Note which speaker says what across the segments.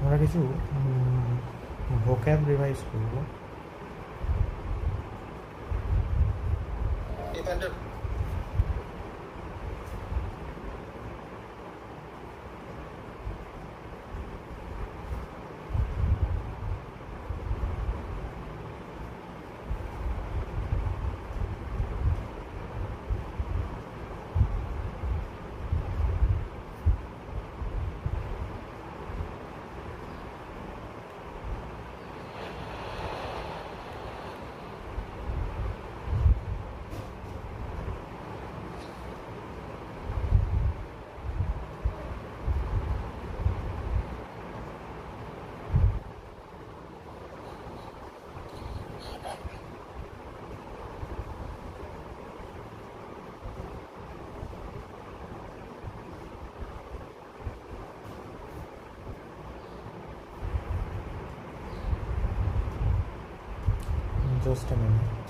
Speaker 1: আমরা কিছু vocab revise করবো। Just a minute.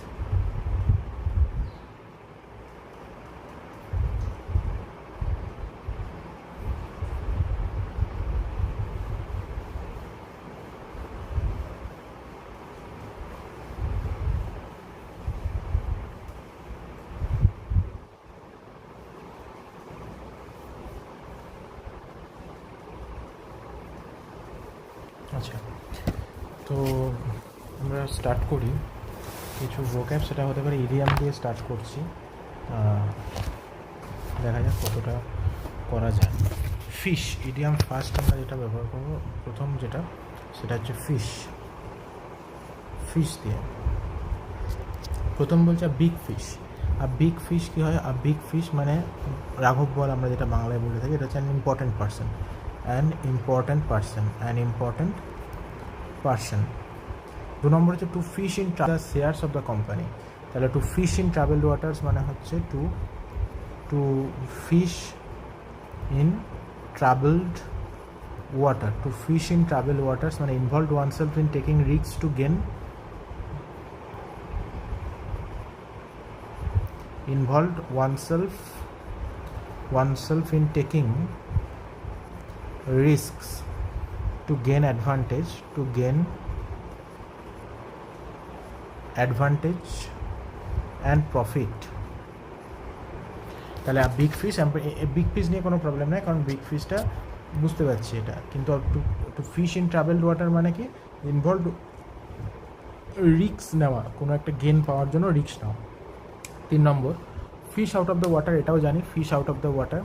Speaker 1: আচ্ছা, তো আমরা স্টার্ট করি কিছু ভোক্যাব। সেটা হতে পারে ইডিয়াম দিয়ে স্টার্ট করছি, দেখা যাক কতটা করা যায়। ফিশ ইডিয়াম ফার্স্ট আমরা যেটা ব্যবহার করব, প্রথম যেটা সেটা হচ্ছে ফিশ। ফিশ দিয়ে প্রথম বলছে বিগ ফিশ। আর বিগ ফিশ কী হয়? আর বিগ ফিশ মানে রাঘব বল আমরা যেটা বাংলায় বলে থাকি, এটা হচ্ছে an important person. An important person. 2 নম্বর হচ্ছে to fish in the shares of the company. তাহলে to fish in troubled waters মানে হচ্ছে to fish in troubled water. To fish in ট্রাভেল ওয়াটার্স মানে involve oneself in taking risk to gain involved oneself in taking risks to gain advantage and profit. তাহলে big fish নিয়ে কোনো problem নেই, কারণ big ফিশটা বুঝতে পারছি এটা। কিন্তু two fish in troubled water মানে কি? ইনভলভ রিস্ক নেওয়া, কোনো একটা গেন পাওয়ার জন্য রিস্ক নেওয়া। 3 নম্বর fish out of the water. এটাও জানি, fish out of the water.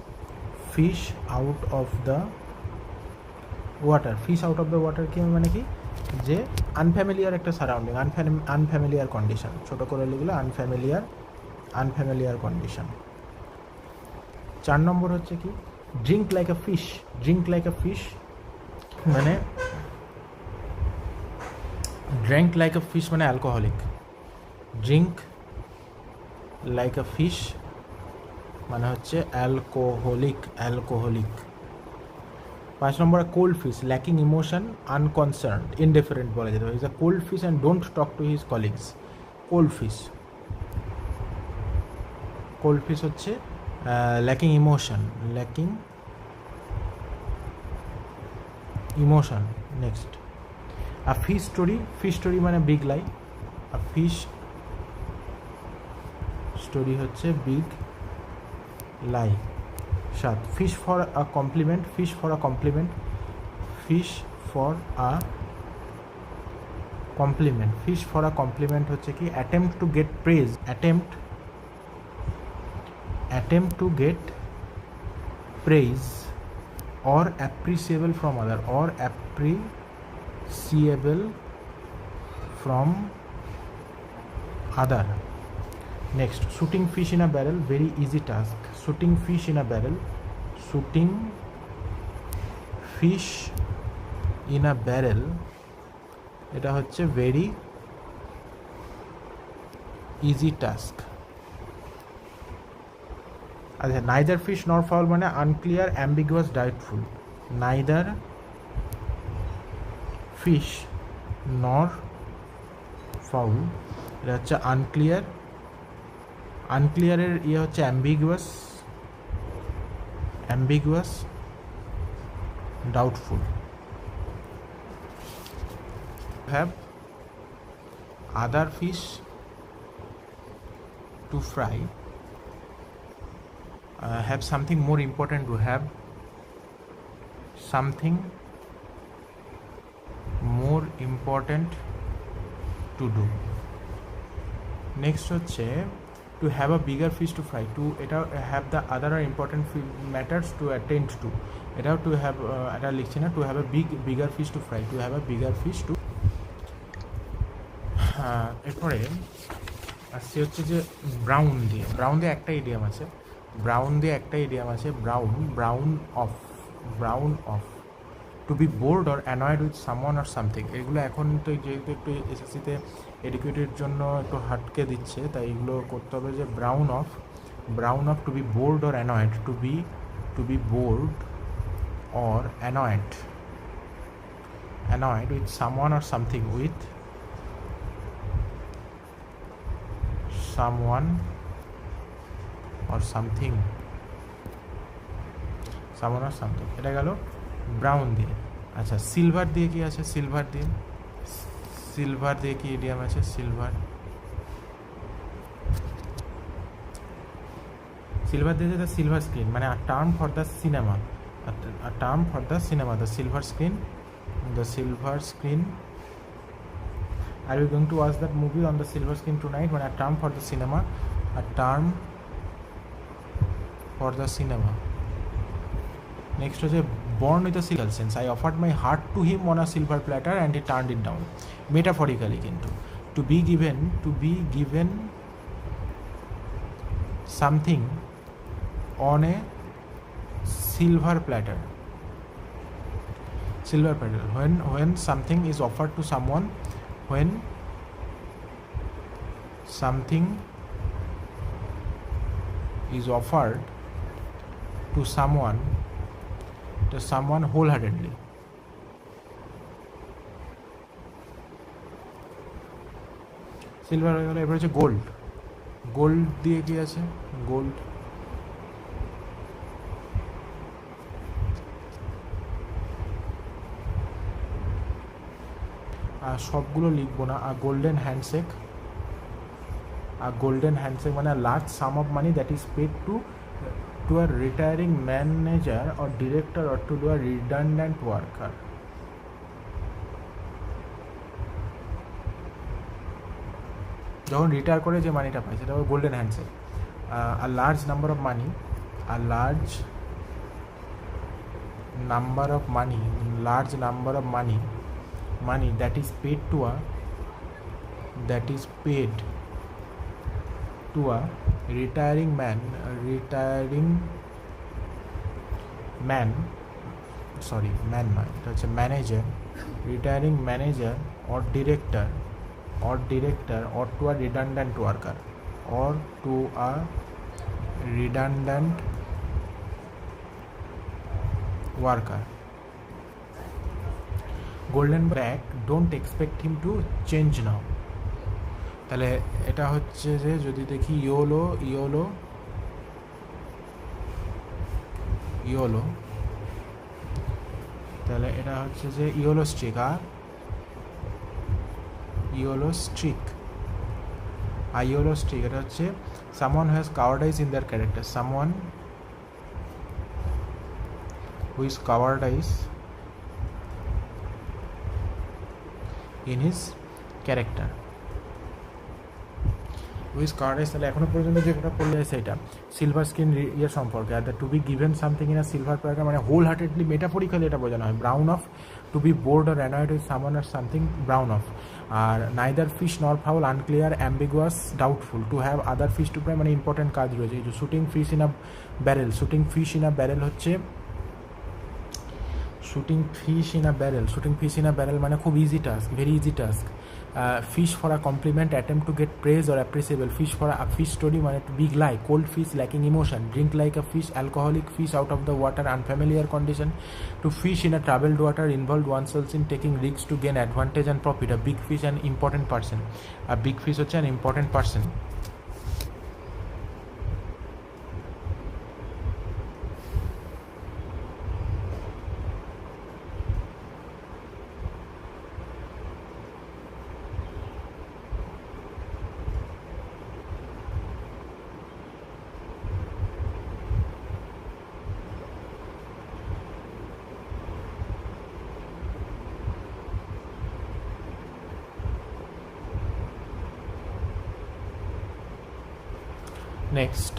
Speaker 1: Fish out of the water কি মানে কি? যে আনফ্যামিলিয়ার একটা সারাউন্ডিং, আনফ্যামিলিয়ার কন্ডিশন, ছোটো করে লিখলে আনফ্যামিলিয়ার কন্ডিশন। 4 নম্বর হচ্ছে কি? ড্রিঙ্ক লাইক আ ফিশ মানে ড্রিঙ্ক লাইক আ ফিশ মানে alcoholic. Drink like a fish মানে হচ্ছে অ্যালকোহলিক। 5 নম্বর cold fish, lacking emotion, unconcern, indifferent বলা যেতে পারে। Is a cold fish and don't talk to his colleagues. Cold fish হচ্ছে lacking emotion. Next a fish story মানে big lie. A fish story হচ্ছে big lie. 7 fish for a compliment হচ্ছে কি? Attempt to get praise, attempt to get praise or appreciable from other. Next, shooting fish in a barrel, very easy task. Shooting fish in a barrel এটা হচ্ছে very easy task. আচ্ছা, neither fish nor fowl মানে unclear, ambiguous, doubtful. neither fish nor fowl এটা হচ্ছে unclear এর ইয়ে হচ্ছে ambiguous doubtful. Have other fish to fry. Have something more important to have something more important to do. Next হচ্ছে to have a bigger fish to fry, to এটা have the other important matters to attend to, এটাও to have এটা লিখছি না, to have a bigger fish to fry, to have a bigger fish to এরপরে আসছে হচ্ছে যে brown দিয়ে একটা ইডিয়াম আছে, brown off to be bored or annoyed with someone or something. এগুলো এখন তো যেহেতু একটু এসএসসিতে এডুকেটের জন্য একটু হাটকে দিচ্ছে, তাই এগুলো করতে হবে যে brown off to be bored or annoyed, to be bored or annoyed with someone or something, with someone or something, এটা গেল ব্রাউন দিয়ে। আচ্ছা সিলভার দিয়ে কি আছে? সিলভার দিয়ে কি ইডিয়াম আছে? সিলভার দিয়ে যেটা সিলভার স্ক্রিন, মানে a term for the cinema, the silver screen. Are you going to watch that movie on the silver screen tonight? When a term for the cinema. Next was a born with a silver sense. I offered my heart to him on a silver platter and he turned it down. Metaphorically কিন্তু to be given something on a silver platter. When something is offered to someone, when something is offered to someone wholeheartedly. Silver হয়ে গেল। এবার হচ্ছে gold দিয়ে কি আছে? Gold সবগুলো লিখবো না। গোল্ডেন হ্যান্ডশেক মানে large sum of money that is paid to a retiring manager or director or to do a redundant worker. যখন রিটায়ার করে যে মানিটা পায় সেটা golden handshake. A large number of money that is paid to a retiring manager or director or to a redundant worker golden back, don't expect him to change now. তাহলে এটা হচ্ছে যে যদি দেখি ইয়োলো তাহলে এটা হচ্ছে যে ইয়োলো স্ট্রিক এটা হচ্ছে someone has cowardice in their character, someone who is cowardice in his character. With কার্ডেস। তাহলে এখনো পর্যন্ত যেটা পড়লে সেটা সিলভার স্ক্রিন ইয়ে সম্পর্কে। আর to be given something in a silver platter মানে হোল হার্টেডলি মেটাফরিক্যালি এটা বোঝানো হয়। Brown off, to be bored or annoyed with someone or something, brown off. আর neither fish nor fowl, unclear, ambiguous, doubtful. To have other fish to fry মানে important কাজ রয়েছে। এই যে shooting fish in a barrel হচ্ছে shooting fish in a barrel মানে খুব easy task, very easy task. fish for a compliment, attempt to get praise or appreciable. Fish for a fish story মানে big lie, cold fish lacking emotion, drink like a fish, alcoholic, fish out of the water, unfamiliar condition. To fish in a troubled water, involve oneself in taking risks to gain advantage and profit. A big fish, an important person. A big fish হচ্ছে an important person. Next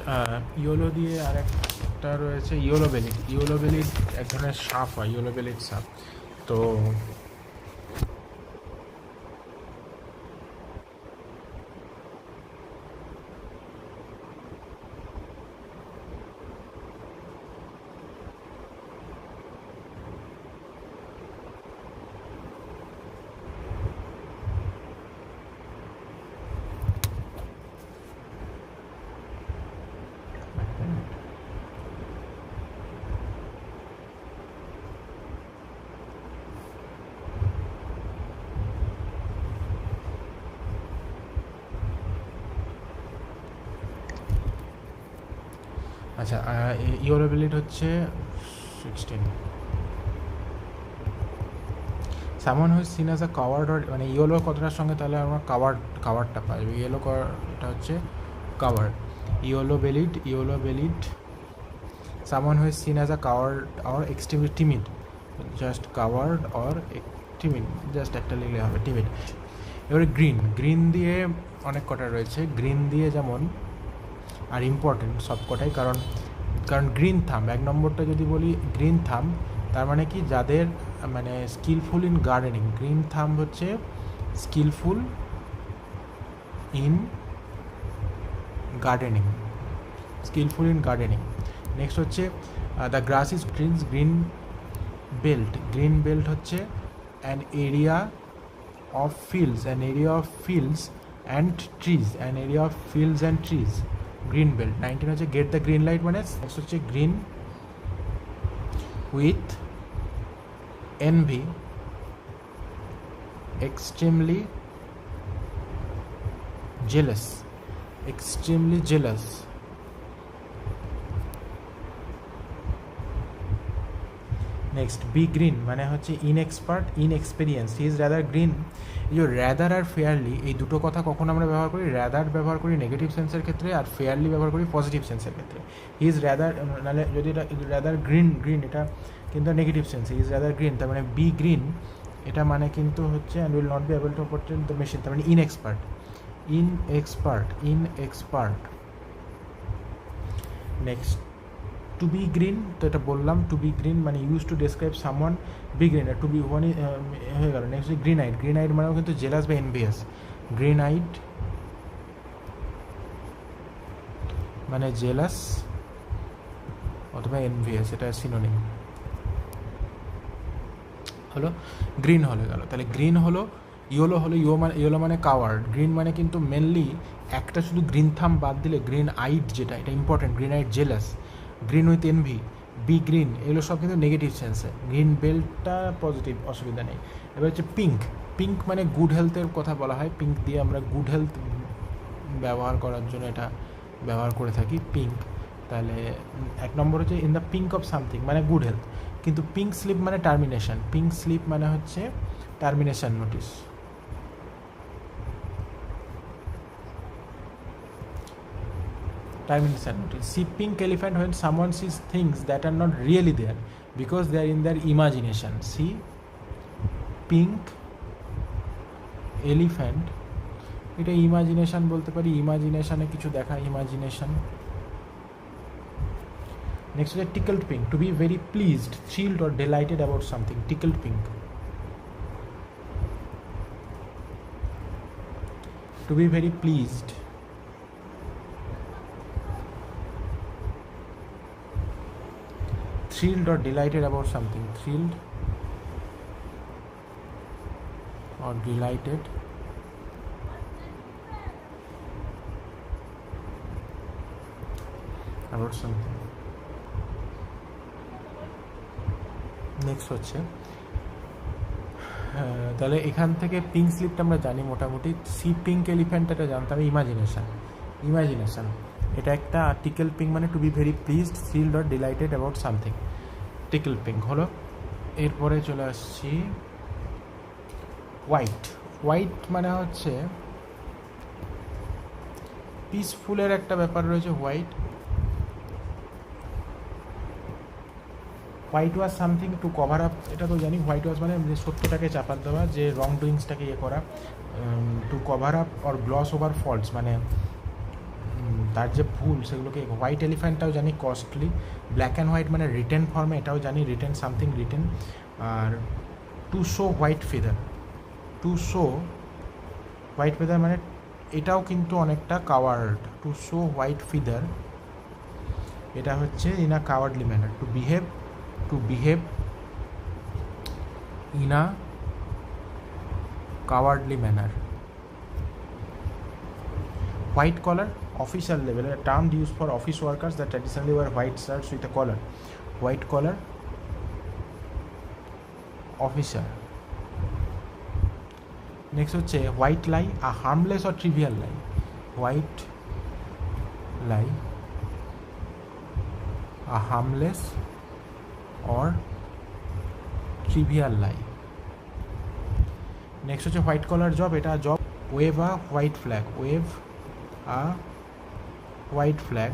Speaker 1: yellow দিয়ে আরেকটা রয়েছে yellow bellied. Yellow bellied এক ধরনের সাপ হয়, yellow bellied সাপ। তো আচ্ছা, ইয়োলো বেলিড হচ্ছে 16 someone who's seen as a coward, মানে ইয়েলো কথাটার সঙ্গে তাহলে আমরা কাওয়ার্ডটা পাই। ইয়েলো এটা হচ্ছে coward. Yellow bellied someone who's seen as a coward or extremely timid, just coward or timid, just একটা লিখলে হবে টিমিড। এবারে গ্রিন দিয়ে অনেক কটা রয়েছে। গ্রিন দিয়ে যেমন আর ইম্পর্টেন্ট সব কটাই, কারণ গ্রিন থাম, এক নম্বরটা যদি বলি গ্রিন থাম, তার মানে কি যাদের মানে skilful in gardening. Green thumb হচ্ছে স্কিলফুল ইন গার্ডেনিং, নেক্সট হচ্ছে the grass is green belt হচ্ছে an area of fields and trees, green belt. 19 হচ্ছে গেট দ্য গ্রিন লাইট, মানে নেক্সট হচ্ছে green with envy, extremely jealous, next be green মানে হচ্ছে inexperience. He is rather green. এই যে rather আর fairly, এই দুটো কথা কখন আমরা ব্যবহার করি? রাদার ব্যবহার করি নেগেটিভ সেন্সের ক্ষেত্রে, আর ফেয়ারলি ব্যবহার করি পজিটিভ সেন্সের ক্ষেত্রে। হি ইজ রাদার, নাহলে যদি এটা রাদার গ্রিন এটা কিন্তু নেগেটিভ সেন্সে, হি ইজ রাদার গ্রিন, তার মানে বি গ্রিন এটা মানে কিন্তু হচ্ছে and will not be able to operate the machine, তার মানে inexpert. Next to be green, তো এটা বললাম, টু বি গ্রিন মানে use to describe someone be green, আর টু বি ওয়ান হয়ে গেল। নেক্সট গ্রিন আইড মানেও কিন্তু জেলাস বা এনভিয়াস। গ্রিন আইড মানে জেলাস অথবা এনভিয়াস, এটা সিনোনিম হলো। গ্রিন হলে গেল, তাহলে গ্রিন হলো, ইয়েলো মানে কাওয়ার্ড। গ্রিন মানে কিন্তু মেনলি একটা শুধু গ্রিন থাম বাদ দিলে গ্রিন আইড, যেটা এটা important, green eyed jealous, green with envy, be green, এগুলো সব কিন্তু নেগেটিভ সেন্সে। গ্রিন বেল্টটা পজিটিভ, অসুবিধা নেই। এবার হচ্ছে পিঙ্ক মানে গুড হেলথের কথা বলা হয়। পিঙ্ক দিয়ে আমরা গুড হেলথ ব্যবহার করার জন্য এটা ব্যবহার করে থাকি, পিঙ্ক। তাহলে এক নম্বর হচ্ছে in the pink of something মানে গুড হেলথ, কিন্তু পিঙ্ক স্লিপ মানে টার্মিনেশন, পিঙ্ক স্লিপ মানে হচ্ছে termination notice. See pink elephant when someone sees things that are not really there because they are in their imagination. See pink elephant, এটা imagination বলতে পারি, ইমাজিনেশনে কিছু দেখা, imagination. Next হচ্ছে tickled pink, to be very pleased, thrilled or delighted about something, tickled pink. To be very pleased, thrilled or delighted about something, thrilled or delighted about something. Next হচ্ছে তাহলে এখান থেকে pink স্লিপটা আমরা জানি মোটামুটি। C pink elephant এটা জানতে হবে ইমাজিনেশন। এটা একটা টিকেল পিঙ্ক মানে to be very pleased, thrilled or delighted about something, tickle pink হলো। এরপরে চলে আসছি হোয়াইট মানে হচ্ছে পিসফুলের একটা ব্যাপার রয়েছে। White was something to cover up, এটা তো জানি। হোয়াইট ওয়াজ মানে যে সত্যটাকে চাপাত দেওয়া, যে রং ডুইংসটাকে ইয়ে করা। To cover up or gloss over faults মানে তার যে ভুল সেগুলোকে হোয়াইট এলিফ্যান্টটাও জানি কস্টলি, ব্ল্যাক অ্যান্ড হোয়াইট মানে রিটেন ফর্মে, এটাও জানি রিটেন সামথিং রিটেন। আর to show white feather, to show white feather মানে এটাও কিন্তু অনেকটা coward, to show white feather এটা হচ্ছে in a cowardly manner, to behave in a cowardly manner. White collar official level, a term used for office workers that traditionally wear white shirts with a collar. White collar officer. Next হচ্ছে white lie, a harmless or trivial lie. White lie, a harmless or trivial lie. Next হচ্ছে white collar job, এটা job wave a white flag, wave a white flag,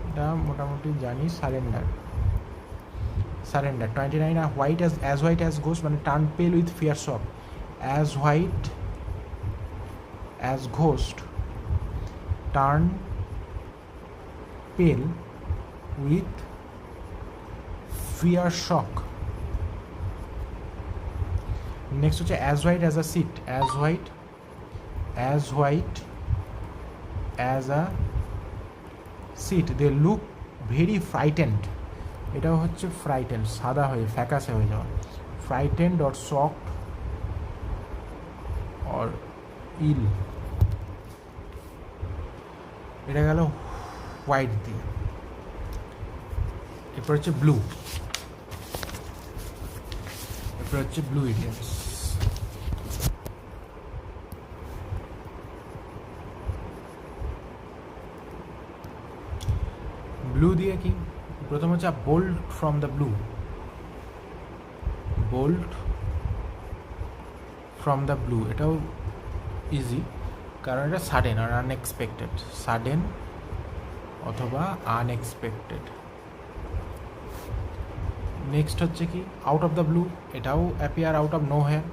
Speaker 1: এটা মোটামুটি জানি surrender. 29 আর white as white as ghost মানে turn pale with fears off, as white as ghost turn pale with fear shock. Next হচ্ছে as white as a sheet, as white as a sheet, they look very frightened, এটাও হচ্ছে frightened সাদা হয়ে ফ্যাকাসে হয়ে যাওয়া, frightened or shocked or ইল, এটা গেল হোয়াইট দিয়ে। এরপর হচ্ছে ব্লু, এরপর হচ্ছে ব্লু ইডিয়মস। ব্লু দিয়ে কি, প্রথম হচ্ছে bolt from the blue, bolt from the blue, এটাও ইজি কারণ এটা সাডেন আর আনএক্সপেক্টেড, সাডেন অথবা আনএক্সপেক্টেড। নেক্সট হচ্ছে কি আউট অফ দ্য ব্লু, এটাও appear out of nowhere,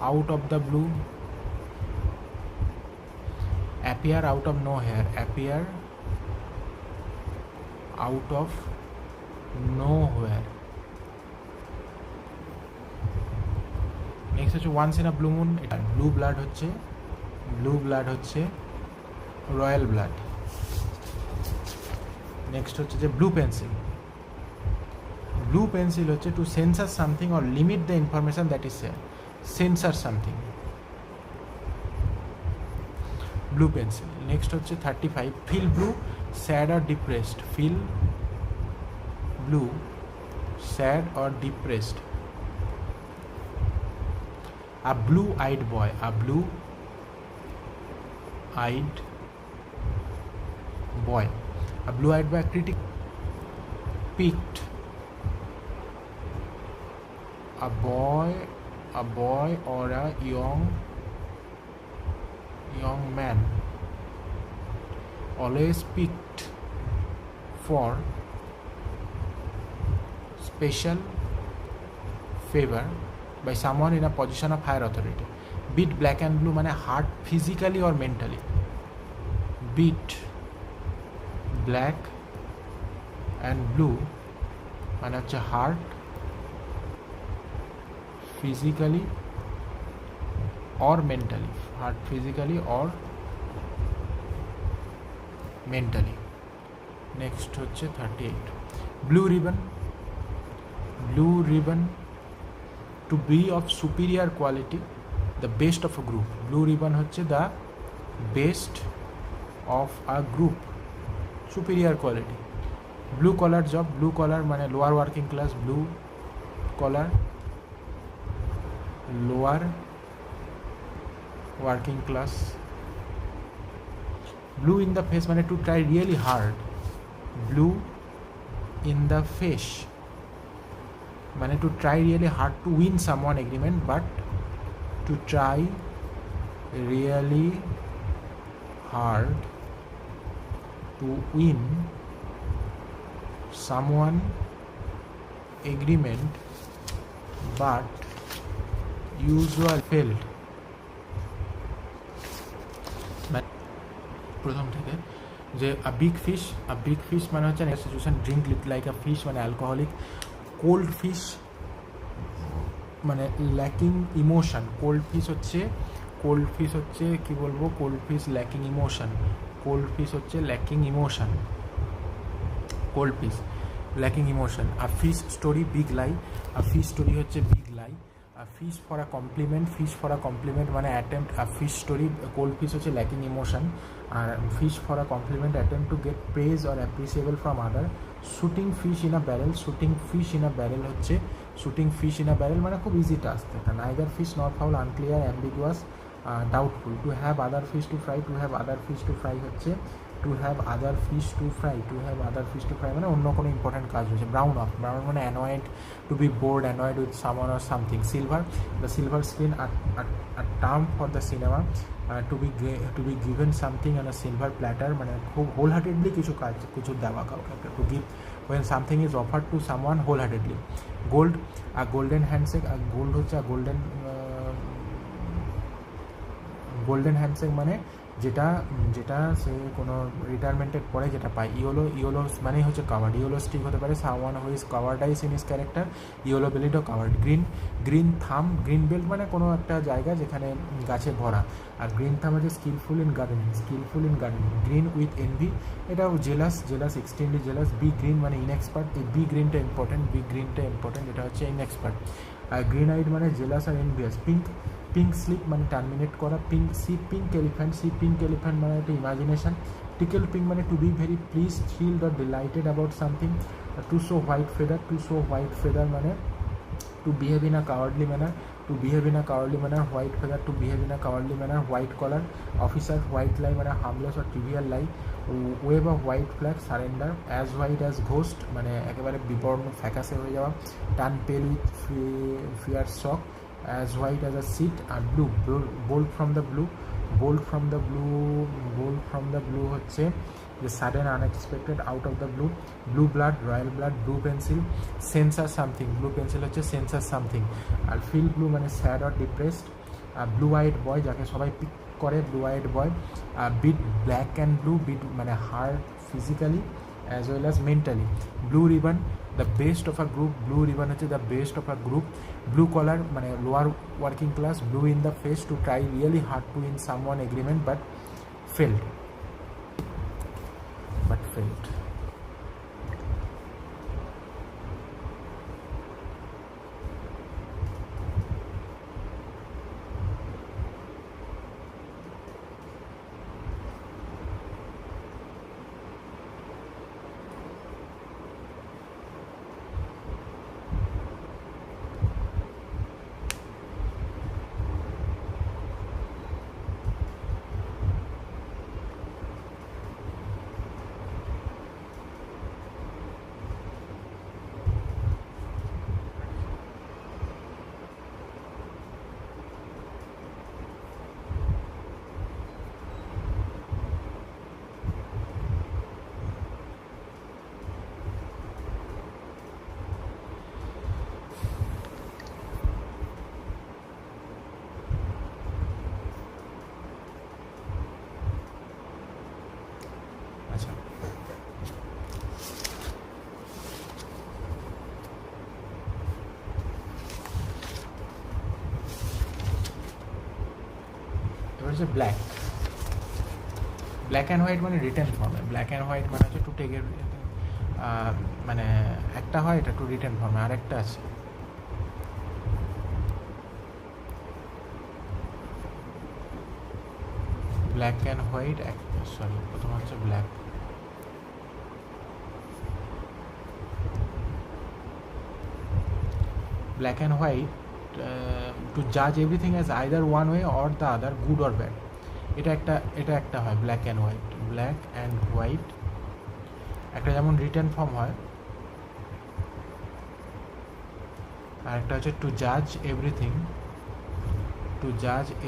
Speaker 1: out of the blue, appear out of nowhere, appear out of nowhere. Next হচ্ছে once in a blue moon, এটা blue blood হচ্ছে royal blood. Next হচ্ছে যে blue pencil, blue pencil হচ্ছে two censor something or limit the information that is share, censor something, blue pencil. Next হচ্ছে 35 feel blue sad or depressed, feel blue sad or depressed. A blue-eyed boy, a blue-eyed boy, a blue-eyed boy, critic picked, a boy or a young man always picked for special favor by someone in a position of higher authority. Beat black and blue মানে hurt physically or mentally, beat black and blue মানে হচ্ছে hurt physically or mentally, hurt physically or mentally. Next হচ্ছে 38 blue ribbon to be of superior quality, the best of a group, blue ribbon হচ্ছে the best of a group, superior quality. blue collar job, blue collar মানে lower working class, blue collar lower working class. blue in the face মানে to try really hard, blue in the face মানে to try really hard to win someone agreement, but to try really hard to win someone agreement but usual failed. প্রথম থেকে যে a big fish মানে হচ্ছে situation drink like a fish মানে alcoholic, cold fish মানে lacking emotion, cold fish হচ্ছে কি বলবো, cold fish lacking emotion, cold fish হচ্ছে lacking emotion, cold fish lacking emotion. আর ফিশ স্টোরি বিগ লাই, আর ফিশ স্টোরি হচ্ছে বিগ লাই। আর ফিশ ফর আ কমপ্লিমেন্ট মানে অ্যাটেম্প্ট, আর ফিশ স্টোরি কোল্ড ফিশ হচ্ছে ল্যাকিং ইমোশন, আর fish for a compliment attempt to get praise or appreciable from other. Shooting fish in a barrel হচ্ছে shooting fish in a barrel মানে খুব easy task এটা। Neither fish not fowl, unclear, ambiguous, doubtful. To have other fish to fry হচ্ছে to have other fish to fry মানে অন্য কোনো important কাজ হচ্ছে। ব্রাউন মানে annoyed, to be bored, annoyed with someone or something. The silver screen আর term for the cinema, to be given something on a silver platter মানে খুব whole heartedly কিছু দেওয়া কাউকে একটা। To give when something is offered to someone wholeheartedly. Gold, a golden handshake, gold হচ্ছে golden handshake মানে যেটা সে কোনো রিটায়ারমেন্টের পরে যেটা পায়। ইয়োলো মানে হচ্ছে কাভার্ড, ইয়োলো স্টিক হতে পারে someone who is cowardice in his character, yellow বেলিটও coward. Green thumb, green belt মানে কোনো একটা জায়গা যেখানে গাছে ভরা। আর গ্রিন থাম হচ্ছে skilful in gardening. Green with envy, এটাও jealous extremely jealous. Be green মানে ইনএক্সপার্ট, এই বি গ্রিনটা ইম্পর্টেন্ট, এটা হচ্ছে ইনএক্সপার্ট। আর গ্রিন আইড মানে জেলাস আর এনভিয়াস। পিঙ্ক স্লিপ মানে টার্মিনেট করা। পিঙ্ক এলিফ্যান্ট মানে একটা ইমাজিনেশন। টিকেল পিঙ্ক মানে to be very please, thrilled or delighted about something. To show white feather মানে to behave in a cowardly manner, white feather to behave in a cowardly manner. White collar officer, white lie মানে harmless or trivial lie. Wave of white flag surrender. As white as ghost মানে একেবারে বিবর্ণ ফ্যাকাসে হয়ে যাওয়া। Turn pale with fear shock. as white as a sheet. আর bold from the blue হচ্ছে যে sudden unexpected out of the blue blood, royal blood. blue pencil হচ্ছে censor something. আর feel blue মানে sad or depressed. blue eyed boy যাকে সবাই pick করে, blue eyed boy. beat black and blue, beat মানে hard physically as well as mentally. blue ribbon, the best of a group, হচ্ছে the best of a group. blue collar মানে lower working class. blue in the face, to try really hard to win someone agreement but failed. আচ্ছা, এবার হচ্ছে black and white মানে written ফর্মে। Black and white মানে হচ্ছে two টেকের মানে একটা হয় এটা টু রিটেন ফর্মে, আর একটা আছে ব্ল্যাক অ্যান্ড হোয়াইট। প্রথম হচ্ছে black and white, to judge everything as either one way or the other, good or bad. এটা একটা হয় ব্ল্যাক অ্যান্ড হোয়াইট। একটা যেমন রিটেন ফর্ম হয়, আর একটা হচ্ছে টু জাজ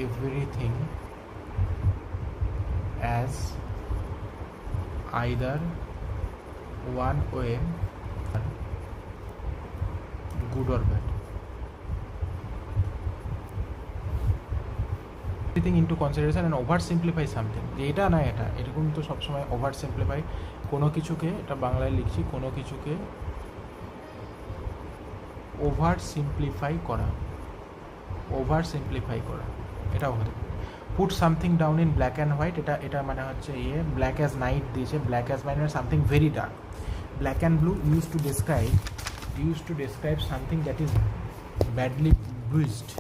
Speaker 1: everything as either one way, good or bad. Everything into consideration and over simplify something, যে এটা না এটা, এরকম তো সবসময় ওভার সিম্পলিফাই, কোনো কিছুকে, এটা বাংলায় লিখছি, কোনো কিছুকে ওভার সিম্পলিফাই করা, ওভার সিম্পলিফাই করা, এটাও হতে পারে। Put something down in black and white, এটা মানে হচ্ছে ব্ল্যাক অ্যাজ নাইট দিয়েছে, ব্ল্যাক অ্যাজ নাইট মানে something very dark. Black and blue use to describe something that is badly bruised,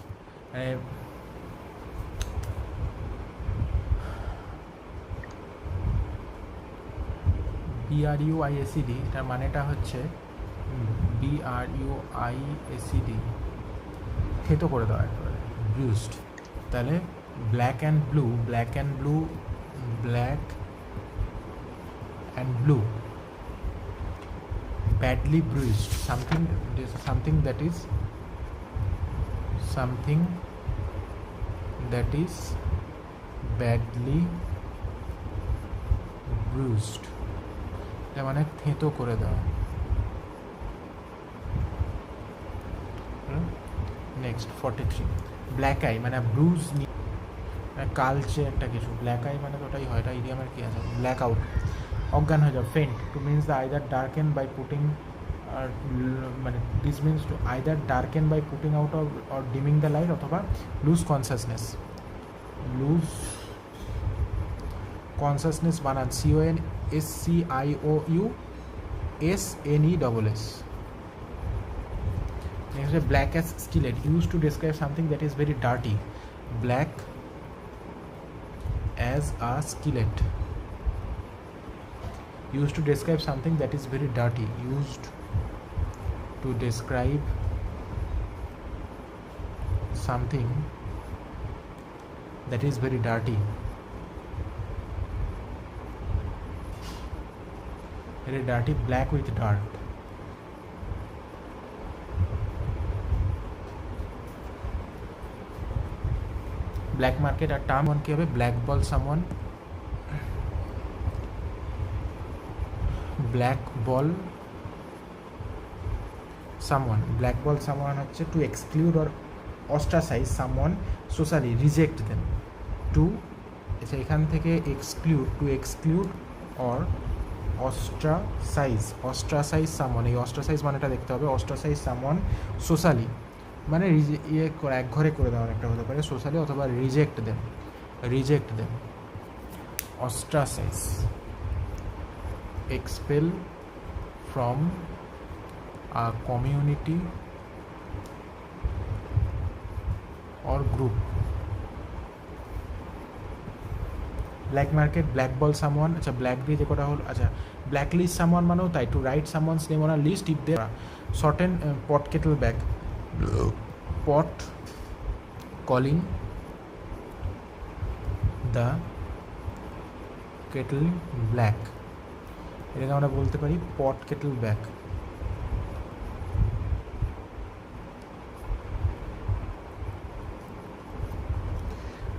Speaker 1: BRUISED, এটার মানেটা হচ্ছে BRUISED, থেতো করে দেওয়া একেবারে, ব্রুজড। তাহলে black and blue badly bruised, something that is badly bruised, এটা মানে থেতো করে দেওয়া। নেক্সট 43, ব্ল্যাক আই মানে ব্রুজ, কালচে একটা কিছু, ব্ল্যাক আই মানে তো ওটাই হয়, এটা ইডিয়ামের কী আছে, ব্ল্যাক আউট, অজ্ঞান হয়ে যাও, faint, to means the either darken by putting, আর মানে this means to either darken by putting out or dimming the light, অথবা লুজ কনসাসনেস বানান CONSCIOUSNESS। Next, black as skillet, used to describe something that is very dirty, black as a skillet, used to describe something that is very dirty, used to describe something that is very dirty, black with dirt। Black market আর term কি হবে, black ball someone, black ball someone হচ্ছে to exclude or ostracise someone socially, reject them, to, আচ্ছা এখান থেকে exclude or ostracise someone, এই অস্ট্রাসাইজ মানেটা দেখতে হবে, অস্ট্রাসাইজ সামওয়ান সোশ্যালি মানে এক ঘরে করে দেওয়ার একটা হতে পারে, সোশ্যালি, অথবা reject them, ostracise, expel from a community or group। Black market, black ball someone, আচ্ছা ব্ল্যাক দিয়ে যে কটা হলো, আচ্ছা ব্ল্যাক লিস্ট সামওয়ান মানেও তাই, to write someone's name on a list if they shorten pot kettle back, pot calling the kettle black, এটাকে আমরা বলতে পারি পট কেটল ব্যাক।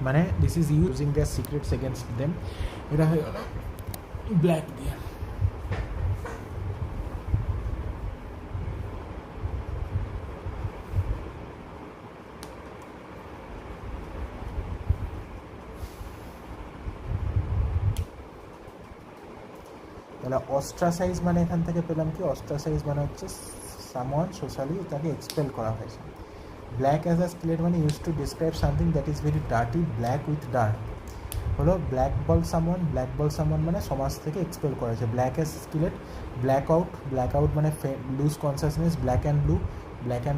Speaker 1: মানে this is using their secrets against them, এটা হয়ে গেল ব্ল্যাক দিয়ে। তাহলে অস্ট্রাসাইজ মানে এখান থেকে পেলাম কি, অস্ট্রাসাইজ মানে হচ্ছে সামওয়ান সোশ্যালি তাকে এক্সপেল করা হয়েছে। ব্ল্যাক অ্যাজ আ স্কিলেট মানে use to describe something that is very dirty, black with dark হলো ব্ল্যাক বল সামওয়ান মানে সমাজ থেকে এক্সপেল করা হয়েছে। Black as skillet, black out মানে lose consciousness, black and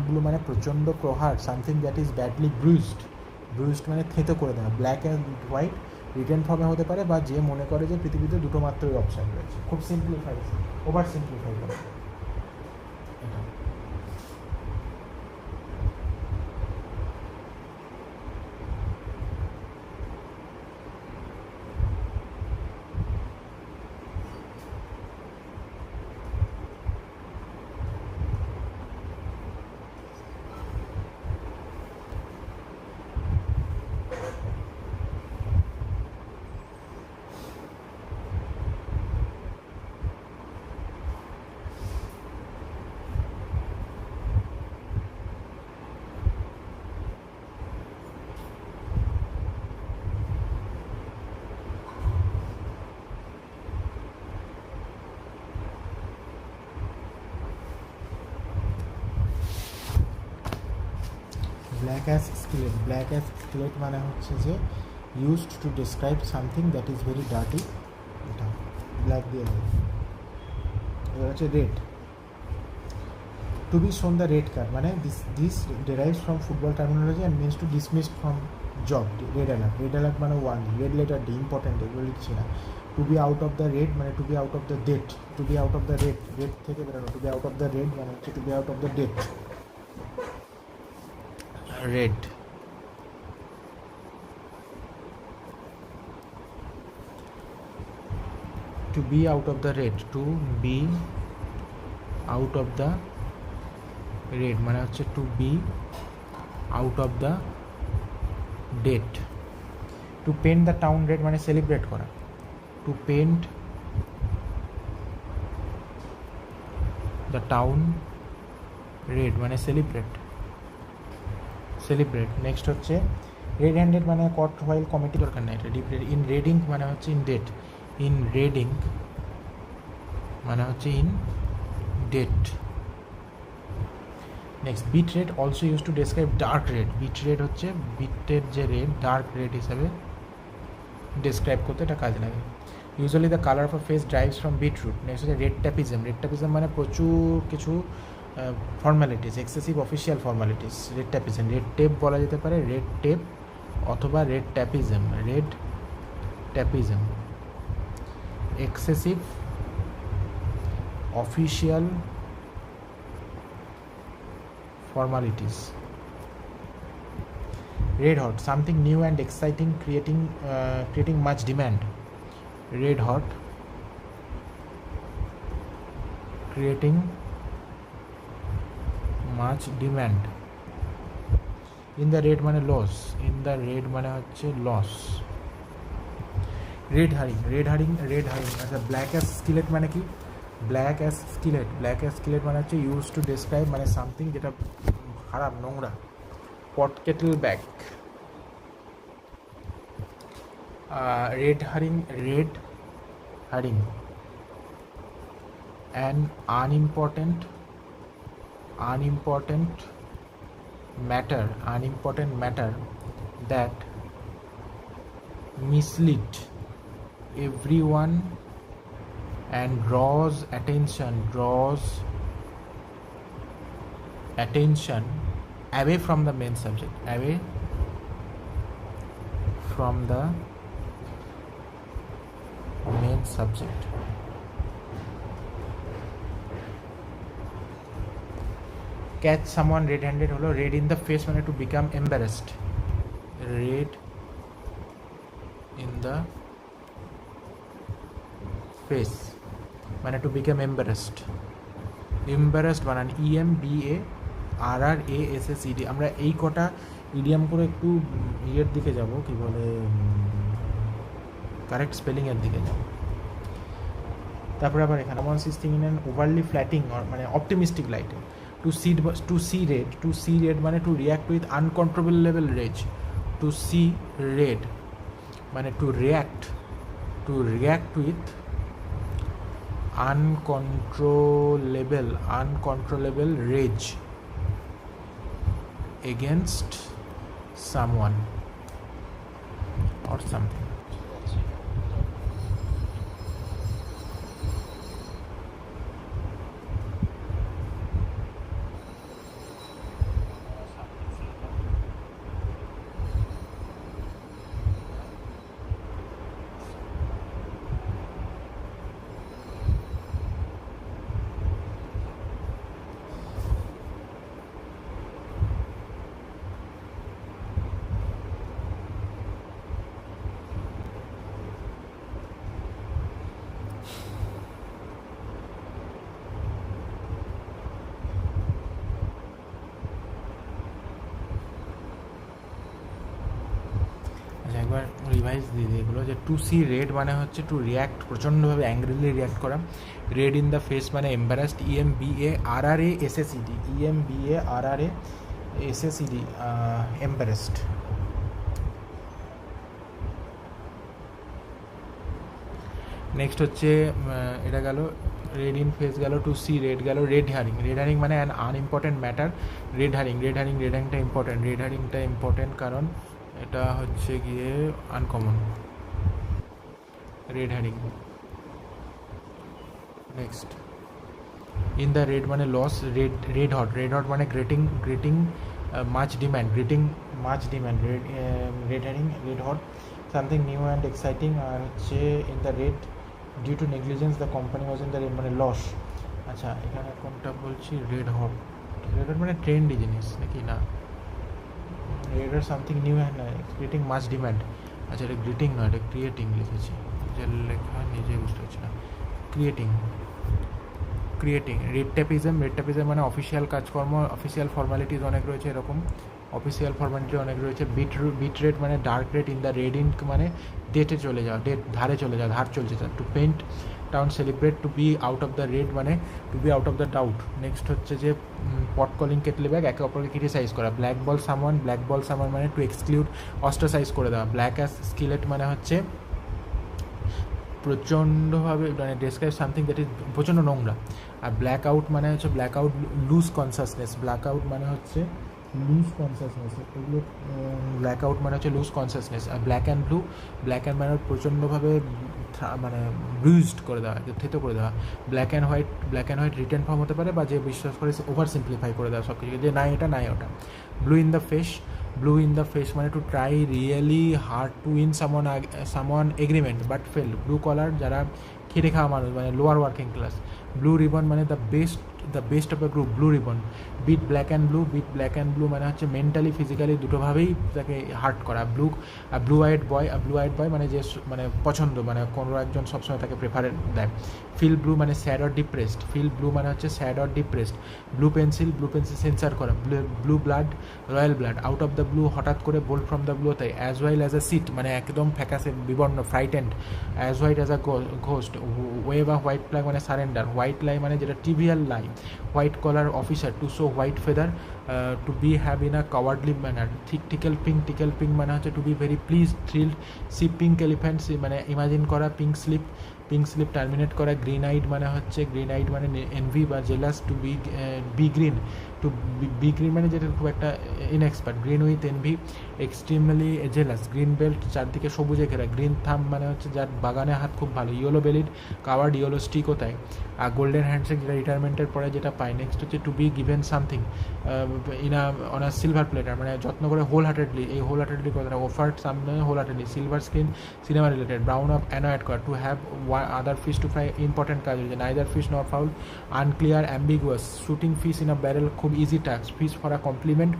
Speaker 1: blue মানে প্রচণ্ড প্রহার, something that is badly bruised মানে থেতো করে দেওয়া। ব্ল্যাক অ্যান্ড হোয়াইট রিটেন ফর্মে হতে পারে, বা যে মনে করে যে পৃথিবীতে দুটো মাত্রই অপশান রয়েছে, খুব সিম্পলিফাই, ওভার সিম্পলিফাই করে। Black ash skillet, black ash skillet মানে হচ্ছে যে used to describe something that is very dirty, এটা ব্ল্যাক দিয়ে হবে। এবার হচ্ছে red, to be shown the red card মানে this derives from football terminology and means to dismissed from job. Red alert, red alert মানে one, red letter day, important, এগুলো লিখছি না। To be out of the red মানে to be out of the debt, to be out of the red, red থেকে বেরোনো, to be out of the red মানে হচ্ছে to be out of the debt, red. To be out of the red, to be out of the red মানে হচ্ছে to be out of the debt. To paint the town red মানে celebrate করা, to paint the town red মানে celebrate, celebrate. Next হচ্ছে red handed মানে কট while committee, দরকার নেই এটা, ইন রেডিং মানে হচ্ছে ইন ডেট, ইন রেডিং মানে হচ্ছে in debt. Next beet red also use to describe dark red, beet red হচ্ছে বিটের যে রেড ডার্ক রেড হিসাবে ডেসক্রাইব করতে এটা কাজে লাগে। Usually the colour of a face derives from beetroot. Next হচ্ছে রেড ট্যাপিজম, রেড ট্যাপিজম মানে প্রচুর কিছু formalities, excessive official formalities, red tapism. Red tape বলা যেতে পারে, রেড টেপ অথবা red tapism, red tapism, excessive official formalities. Red hot, something new and exciting, creating much demand. Red hot, creating much demand. In the red মানে loss, in the red মানে হচ্ছে loss. red herring, red herring, red herring আচ্ছা black as skillet মানে কি? Black ash skillet, black ash skillet মানে হচ্ছে use to describe মানে something যেটা খারাপ, নোংরা। Pot kettle black. Red herring, red herring an unimportant matter that mislead everyone and draws attention away from the main subject, away from the main subject. Catch someone red-handed holo red in the face মানে to become embarrassed, red in the face মানে to become embarrassed বানান EMBARRASSED। আমরা এই কটা idiom করে একটু ইয়ের দিকে যাব, কি বলে কারেক্ট স্পেলিংয়ের দিকে যাব। তারপরে আবার এখানে one sees thing in an overly flattering মানে অপটিমিস্টিক লাইটে। টু সি রেড মানে to react with uncontrollable rage, to see red মানে to react with uncontrollable rage against someone or something. একবার রিভাইজ দিয়ে দিই এগুলো, যে টু সি রেড মানে হচ্ছে টু রিয়াক্ট, প্রচণ্ডভাবে অ্যাংরিলি রিয়াক্ট করা। রেড ইন দ্য ফেস মানে এম্বারাসড, EMBARRASSED এম্বারাসড। নেক্সট হচ্ছে এটা গেল রেড ইন ফেস গেল, টু সি রেড গেল, রেড হারিং। রেড হারিং মানে অ্যান আনইম্পর্টেন্ট ম্যাটার। রেড হারিংটা ইম্পর্টেন্ট। রেড হারিংটা ইম্পর্টেন্ট কারণ এটা হচ্ছে গিয়ে uncommon. Red herring. Next, in the red মানে লস। রেড হট মানে getting much demand. Red herring, red hot, something new and exciting. আর হচ্ছে in the red due to negligence the company was in the red মানে loss. আচ্ছা, এখানে কোনটা বলছি? Red hot মানে ট্রেন্ডি জিনিস নাকি? না, red hot something new and creating much demand. আচ্ছা, এটা গ্রিটিং নয়, এটা ক্রিয়েটিং লিখেছি, যে লেখা নিজে বুঝতে পারছি না। ক্রিয়েটিং। রেড ট্যাপিজম মানে অফিসিয়াল কাজকর্ম, অফিসিয়াল ফর্মালিটিস অনেক রয়েছে এরকম, অফিসিয়াল ফর্মালিটি অনেক রয়েছে। বিট রেড মানে dark red. In the red ink মানে ডেটে চলে যাওয়া, ধারে চলে যাওয়া, ধার চলছে। To paint town celebrate, to be out of the red মানে to be out of the doubt. Next হচ্ছে যে পট কলিং, কেটলি ব্যাগ, একে অপরকে ক্রিটিসাইজ করা। ব্ল্যাক বল সামওয়ান মানে টু এক্সক্লুড, অস্ট্রাসাইজ করে দেওয়া। ব্ল্যাক অ্যাস স্কিলেট মানে হচ্ছে প্রচণ্ডভাবে মানে ডেসক্রাইব সামথিং দ্যাট ইজ প্রচণ্ড নোংরা। আর ব্ল্যাক আউট মানে হচ্ছে লুজ কনসাসনেস। এগুলো ব্ল্যাক আউট মানে হচ্ছে লুজ কনসাসনেস। আর ব্ল্যাক অ্যান্ড মানে প্রচণ্ডভাবে মানে ব্রুজড করে দেওয়া, থেতো করে দেওয়া। Black and white written form হতে পারে, বা যে বিশ্বাস করে ওভার সিম্পলিফাই করে দেওয়া সব কিছু, যে না এটা নাই ওটা। ব্লু ইন দ্য ফেস মানে to try really hard to win someone agreement but fail. Blue collar যারা খেটে খাওয়া মানুষ মানে lower working class. Blue ribbon মানে the best of the group, blue ribbon. Beat black and blue মানে হচ্ছে mentally physically দুটোভাবেই তাকে হার্ট করা। ব্লু আইড বয় মানে যে মানে পছন্দ, মানে কোনো একজন সবসময় তাকে প্রেফারেন্স দেয়। ফিল ব্লু মানে sad or depressed. Blue pencil censor করা। Blue blood royal blood. Out of the blue হঠাৎ করে, বোল্ড ফ্রম দ্য ব্লু তাই। As well as a sheet মানে একদম ফ্যাকাসে বিবর্ণ, frightened. As white as a ghost. Wave a white flag মানে surrender. White lie মানে যেটা trivial lie. White collar officer, to show white feather, to behave in a cowardly manner. টিকেল pink মানে হচ্ছে to be very please, thrilled. See pink elephant মানে imagine করা। Pink slip terminate করা। Green eyed মানে envy বা jealous. To be green মানে যেটা খুব একটা inexpert. Green with envy, extremely jealous. Green belt চারদিকে সবুজে ঘেরা। গ্রিন থাম মানে হচ্ছে যার বাগানে হাত খুব ভালো। ইয়েলো বেলিড, কাওয়ার্ড, ইয়েলো স্টিকও তাই। আর গোল্ডেন হ্যান্ডশেক যেটা রিটায়ারমেন্টের পরে যেটা পায়। নেক্সট হচ্ছে to be given something on a silver platter মানে যত্ন করে, হোল হার্টেডলি। এই হোল হার্টেডলি কথাটা অফার্ড সামনে, whole heartedly. Silver screen cinema related. Brown of annoyed করা। To have other fish to fry important কাজ হয়েছে। Neither fish nor fowl, unclear, ambiguous. Shooting fish in a barrel খুব easy task. Fish for a compliment,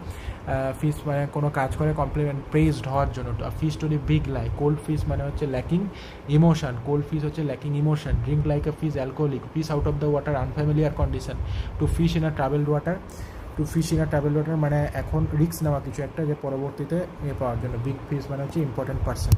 Speaker 1: fish মানে কোনো কাজ করে compliment, praised হওয়ার জন্য। Fish to the big lie. Cold fish মানে হচ্ছে lacking emotion. Drink like a fish, alcoholic. Fish out of the water, unfamiliar condition. Two fish in a travel water মানে এখন রিস্ক নেওয়া কিছু একটা, যে পরবর্তীতে পাওয়ার জন্য। বিগ ফিশ মানে হচ্ছে ইম্পর্টেন্ট পার্সন।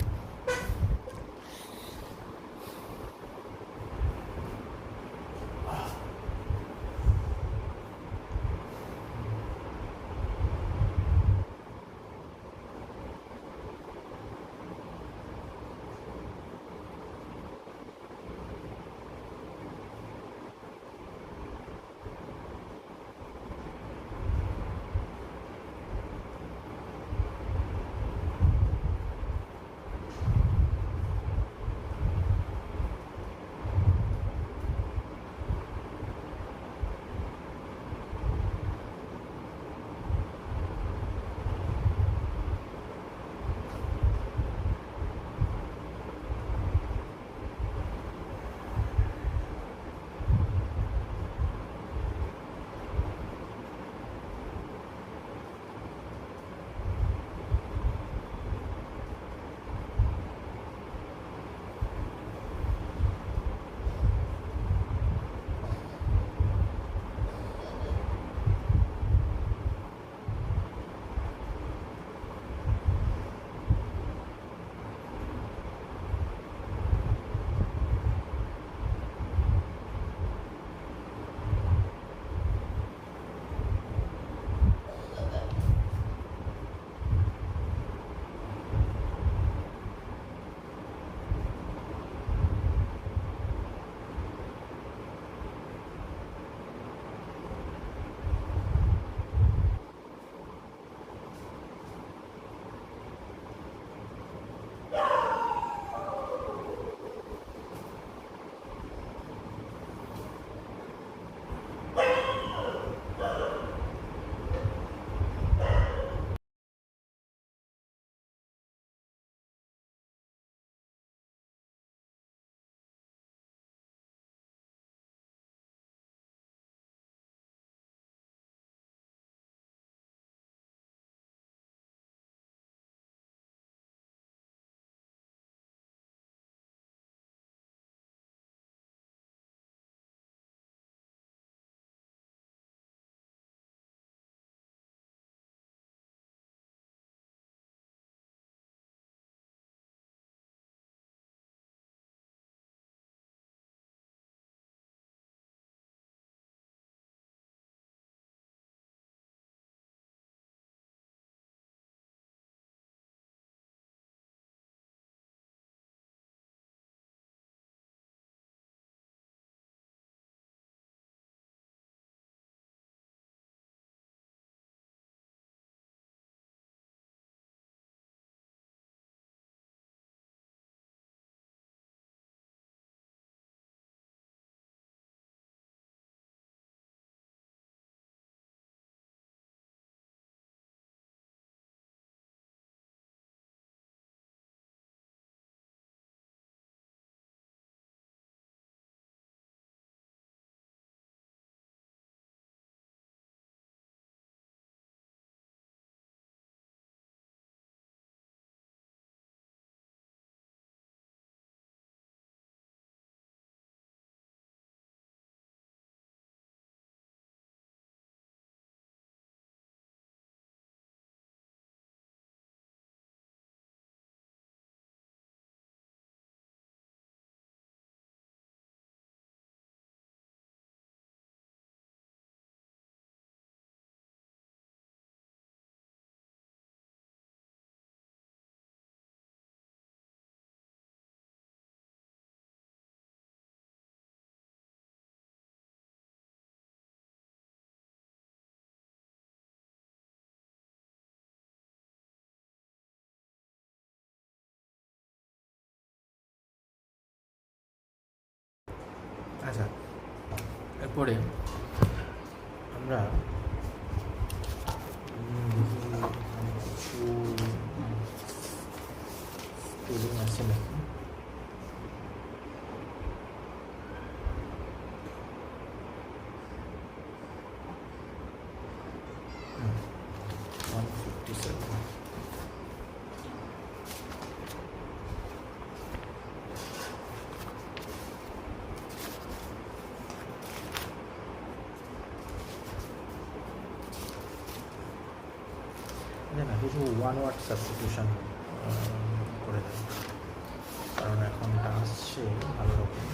Speaker 1: এরপরে আমরা স্পেলিং আছে নাকি না কিছু ওয়ান ওয়ার্ড সাবস্টিটিউশন করে দেয়, কারণ এখন এটা আসছে ভালো রকম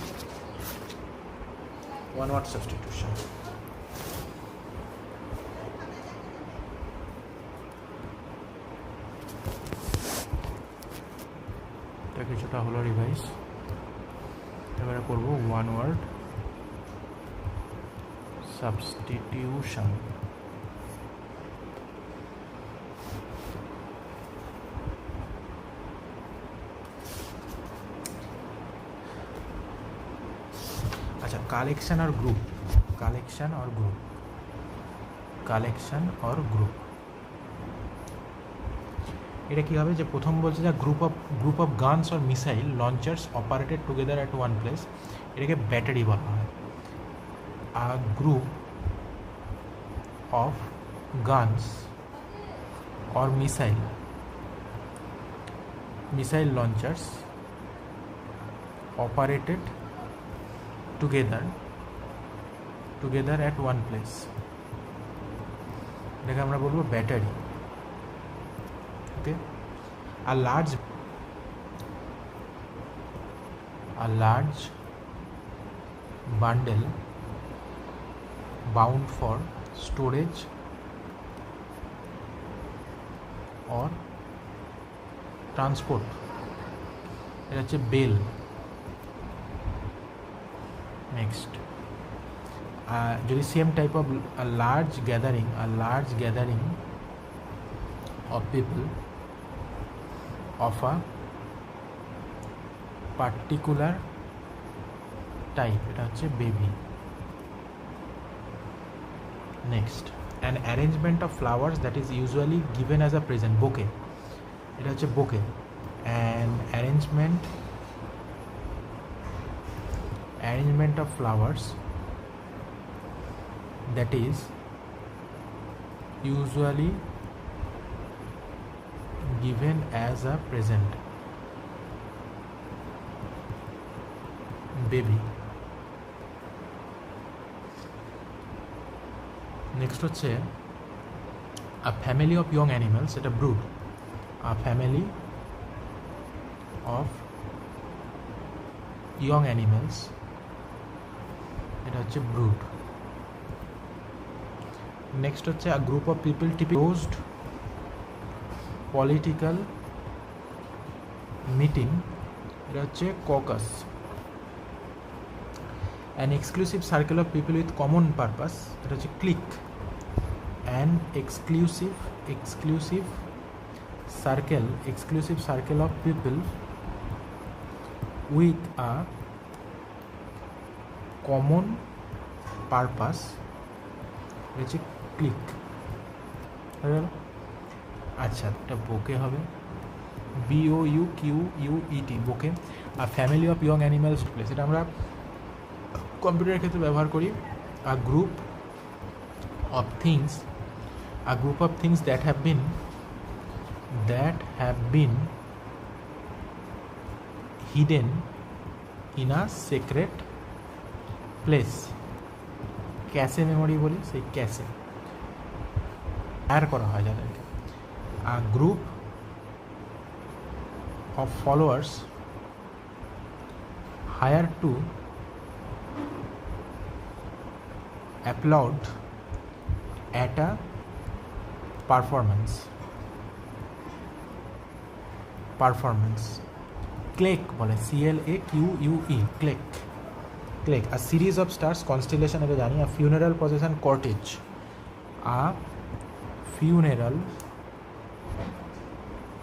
Speaker 1: ওয়ান ওয়ার্ড সাবস্টিটিউশন। এটা কিছুটা হলো রিভাইজ। এবারে করব ওয়ান ওয়ার্ড সাবস্টিটিউশন। अच्छा, कलेक्शन और ग्रुप, कलेक्शन और ग्रुप, कलेक्शन और ग्रुप এটা কী হবে যে প্রথম বলছে যে group of guns or missile launchers operated together at one place, এটাকে ব্যাটারি বলা হয়। A group of guns or missile launchers operated together at one place, এটাকে আমরা বলবো battery. Okay, a large bundle bound for storage or transport, এটা হচ্ছে bale. Next, যদি same type of large gathering of people of a particular type, এটা হচ্ছে bevy. Next, an arrangement of flowers that is usually given as a present, bouquet, এটা হচ্ছে bouquet. An arrangement of flowers that is usually given as a present, baby। Next হচ্ছে a family of young animals, এটা brood, a family of young animals, এটা হচ্ছে brood. Next হচ্ছে আ group of people closed political meeting, এটা হচ্ছে caucus. An exclusive circle of people with common purpose, এটা হচ্ছে click. An exclusive circle of people with a common purpose, হচ্ছে click. হয়ে গেল। আচ্ছা, এটা বোকে হবে, BOUQUET, বোকে। আর family of young animals place, এটা আমরা কম্পিউটারের ক্ষেত্রে ব্যবহার করি। আ group of things that have been hidden in a secret place, cache memory বলি, সেই ক্যাশে হায়ার করা হয় যাদেরকে। A group of followers hire to applaud at a performance, claque বলে, CLAQUE, claque. A series of stars, constellation, এটা জানি। A funeral procession, cortege, a funeral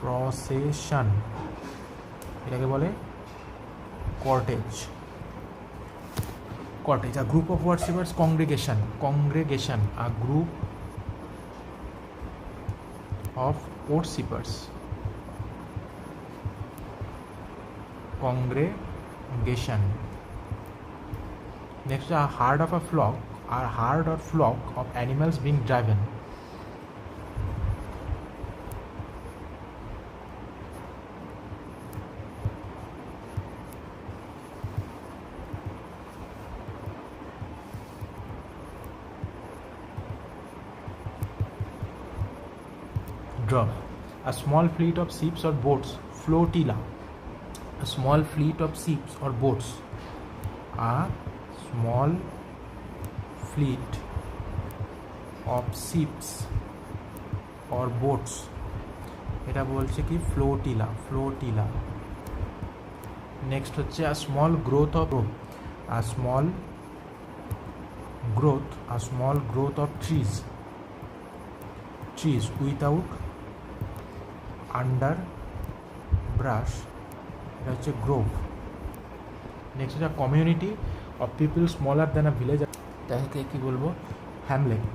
Speaker 1: procession, এটাকে বলে cortege। cottage. A group of worshippers, congregation, a group of worshippers, congregation. Next, a herd of a flock of animals being driven. Draw. A small fleet of ships or boats, flotilla. A small fleet of ships or boats. A small fleet of ships or boats. এটা বলছে কি flotilla. Next হচ্ছে a small growth of trees without underbrush. এটা হচ্ছে grove. Next হচ্ছে community of people smaller than a village. তাকে কি বলবো? hamlet.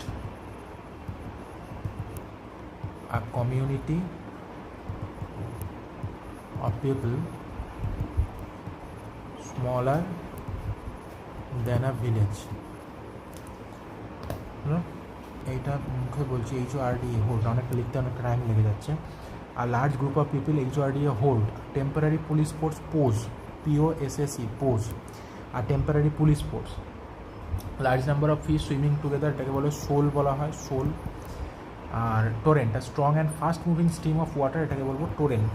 Speaker 1: A community of people smaller than a village. এইটা মুখে বলছি HORD হোল্ড, অনেকটা লিখতে অনেক টাইম লেগে যাচ্ছে। আর large group of people HORD horde. Temporary police force posse, POSSE posse. আর temporary police force. Large number of fish swimming together, এটাকে বলে শোল বলা হয়, শোল। আর torrent, strong and fast moving stream of water, এটাকে বলবো Torrent.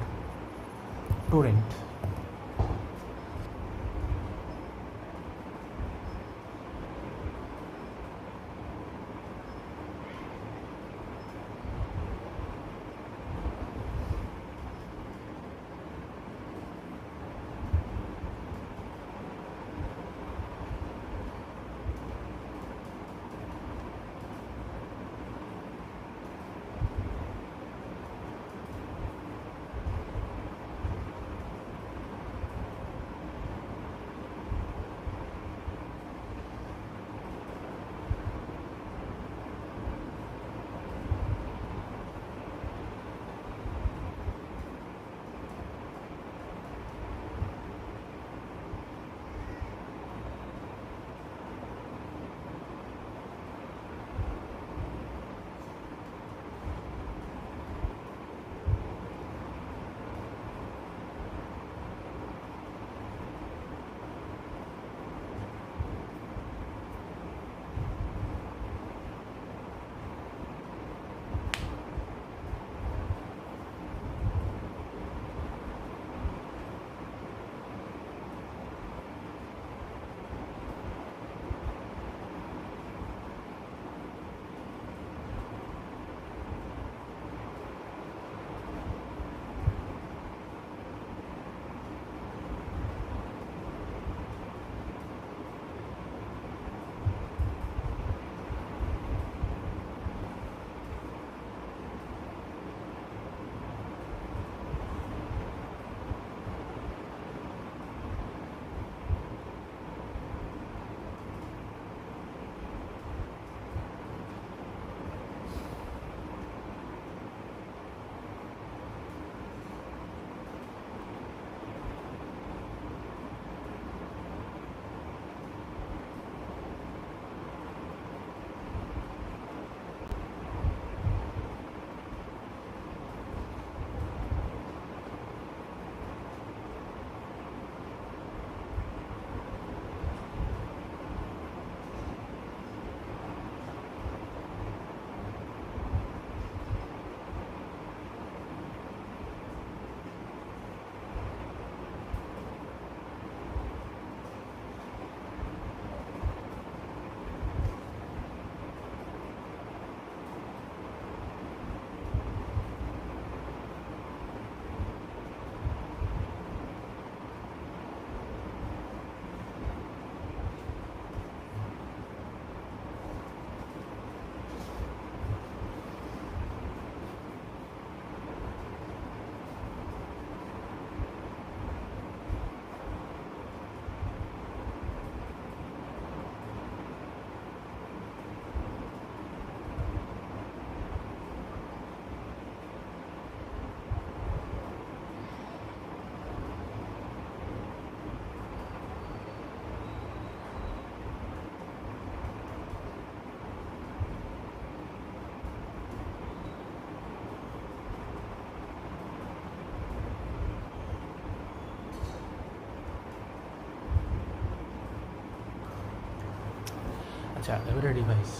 Speaker 1: আচ্ছা, এবারে রিভাইস।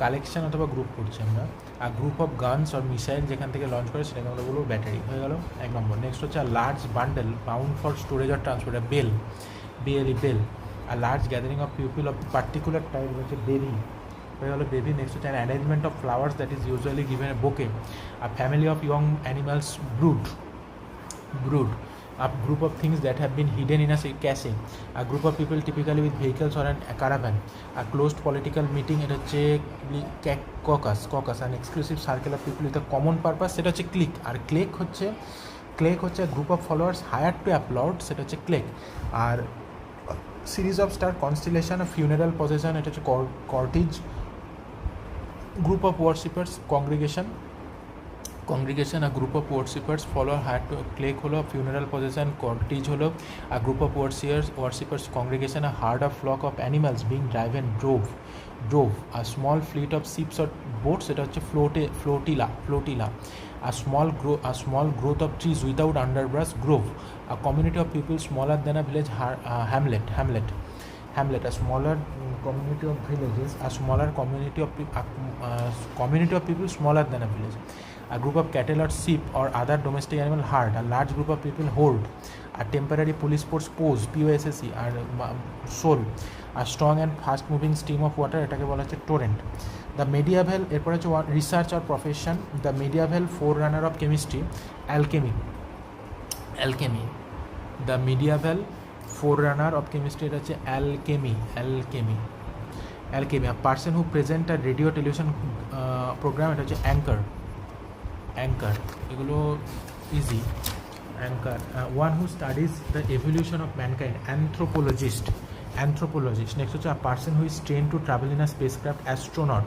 Speaker 1: কালেকশন অথবা গ্রুপ করছি আমরা। আর group of guns or missile যেখান থেকে লঞ্চ করে সেটাকে আমরা বলবো ব্যাটারি, হয়ে গেল 1 নম্বর। নেক্সট হচ্ছে large bundle bound for storage or transport, bale, B L E bale. আর large gathering of people of particular type হচ্ছে বেবি, হয়ে গেল বেবি। নেক্সট হচ্ছে arrangement of flowers that is usually given a bouquet. আর family of young animals brood. A group of things that have been hidden in a cache. A group of people typically with vehicles or a caravan. A closed political meeting, এটা হচ্ছে caucus. An exclusive circle of people with a common purpose, সেটা হচ্ছে clique. আর clique হচ্ছে group of followers hire to applaud, সেটা হচ্ছে clique. আর series of star, constellation, funeral procession, এটা হচ্ছে cortege. Group of worshippers, congregation, a group of worshippers follow hired to clique হলো, funeral procession, cortege হলো, a group of worshippers congregation, a herd of flock of animals being driven, drove, a small fleet of ships or boats, এটা হচ্ছে flotilla, a small growth of trees without underbrush, grove, a community of people smaller than a village, hamlet, a smaller community of villages, a smaller community of people smaller than a village. A group of cattle or sheep or other domestic animal, herd. A large group of people, horde. A temporary police force, pose, POSSE, R soul. A strong and fast moving stream of water, এটাকে বলা হচ্ছে torrent. The medieval, এরপর হচ্ছে research or profession. The medieval forerunner of chemistry, alchemy. The medieval forerunner of chemistry, এটা হচ্ছে alchemy. A person who present a radio television program, এটা হচ্ছে anchor, এগুলো easy. Anchor, one who studies the evolution of mankind, anthropologist. Next হচ্ছে a person who is train to travel in a spacecraft, astronaut.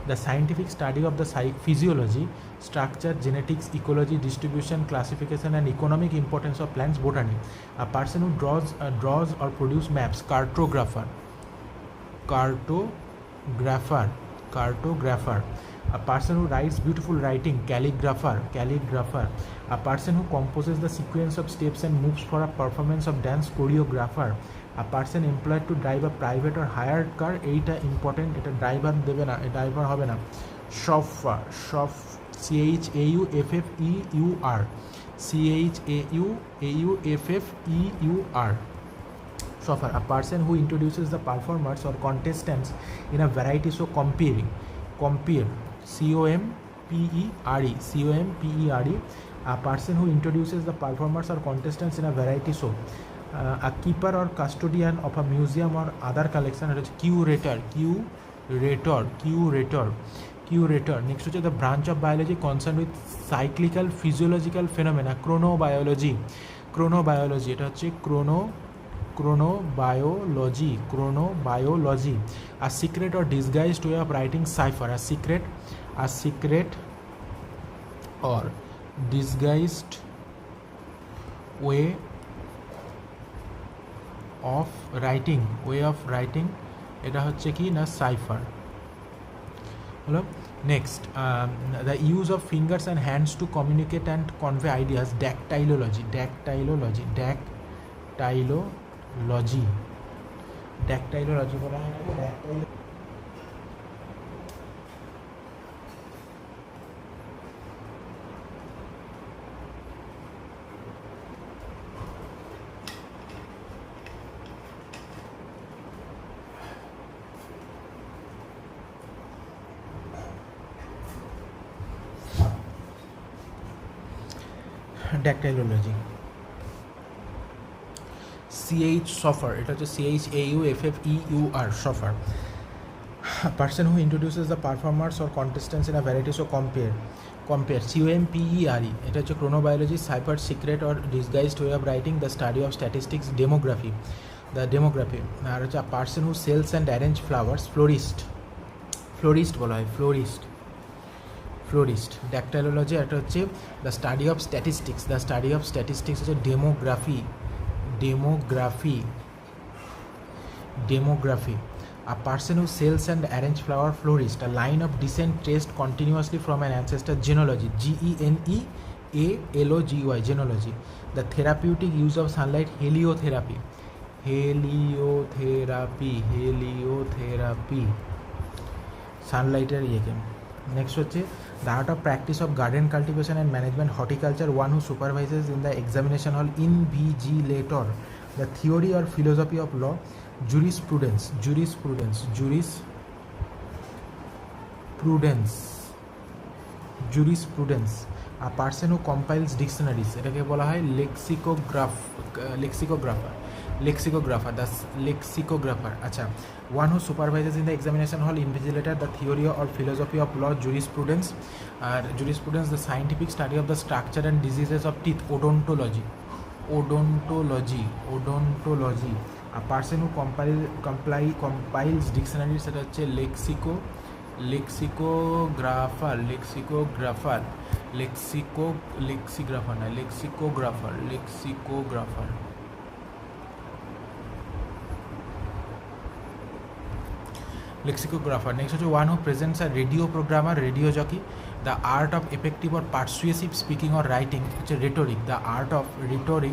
Speaker 1: The scientific study of the physiology, structure, genetics, ecology, distribution, classification and economic importance of plants, botany. A person who draws or produce maps, cartographer. A person who writes beautiful writing, calligrapher. A person who composes the sequence of steps and moves for a performance of dance, choreographer. A person employed to drive a private or hired car, এইটা important, এটা driver দেবে না, driver হবে না, chauffeur, chauffeur. Chauffeur, a person who introduces the performers or contestants in a variety show, compere. compere. A person who introduces the performers or contestants in a variety show. A keeper or custodian of a museum or other collection, it is curator. Next is the branch of biology concerned with cyclical physiological phenomena, chronobiology. এটা হচ্ছে chronobiology. A secret or disguised way of writing cipher. A secret or disguised way of writing, এটা হচ্ছে কি না cipher হলো। Next, the use of fingers and hands to communicate and convey ideas, dactylology. বলা হয় না, dactylology. chauffeur, এটা হচ্ছে chauffer, chauffeur. A person who introduces the performers or contestants in a variety show, compere. compere, এটা হচ্ছে chronobiology, cipher, secret or disguised way of writing, the study of statistics, demography. আর হচ্ছে a person who sells and arrange flowers, florist বলা হয়, florist. Dactylology, এটা হচ্ছে the study of statistics, হচ্ছে demography. A person who sells and arrange flower, florist. A line of descent traced continuously from an ancestor, genealogy, genealogy. The therapeutic use of sunlight, heliotherapy. Heliotherapy সানলাইটের ইয়েকে। Next হচ্ছে the art of practice of garden cultivation and management horticulture one who supervises in the examination hall invigilator the theory or philosophy of law jurisprudence a person who compiles dictionaries এটাকে বলা হয় লেক্সিকোগ্রাফার the লেক্সিকোগ্রাফার। আচ্ছা, one who supervises in the examination hall invigilator the theory or philosophy of law jurisprudence the scientific study of the structure and diseases of teeth odontology a person who compiles dictionaries সেটা হচ্ছে লেক্সিকোগ্রাফার Next হচ্ছে one who presents a radio programmer, radio jockey, the art of effective or persuasive speaking or writing হচ্ছে rhetoric, the art of effective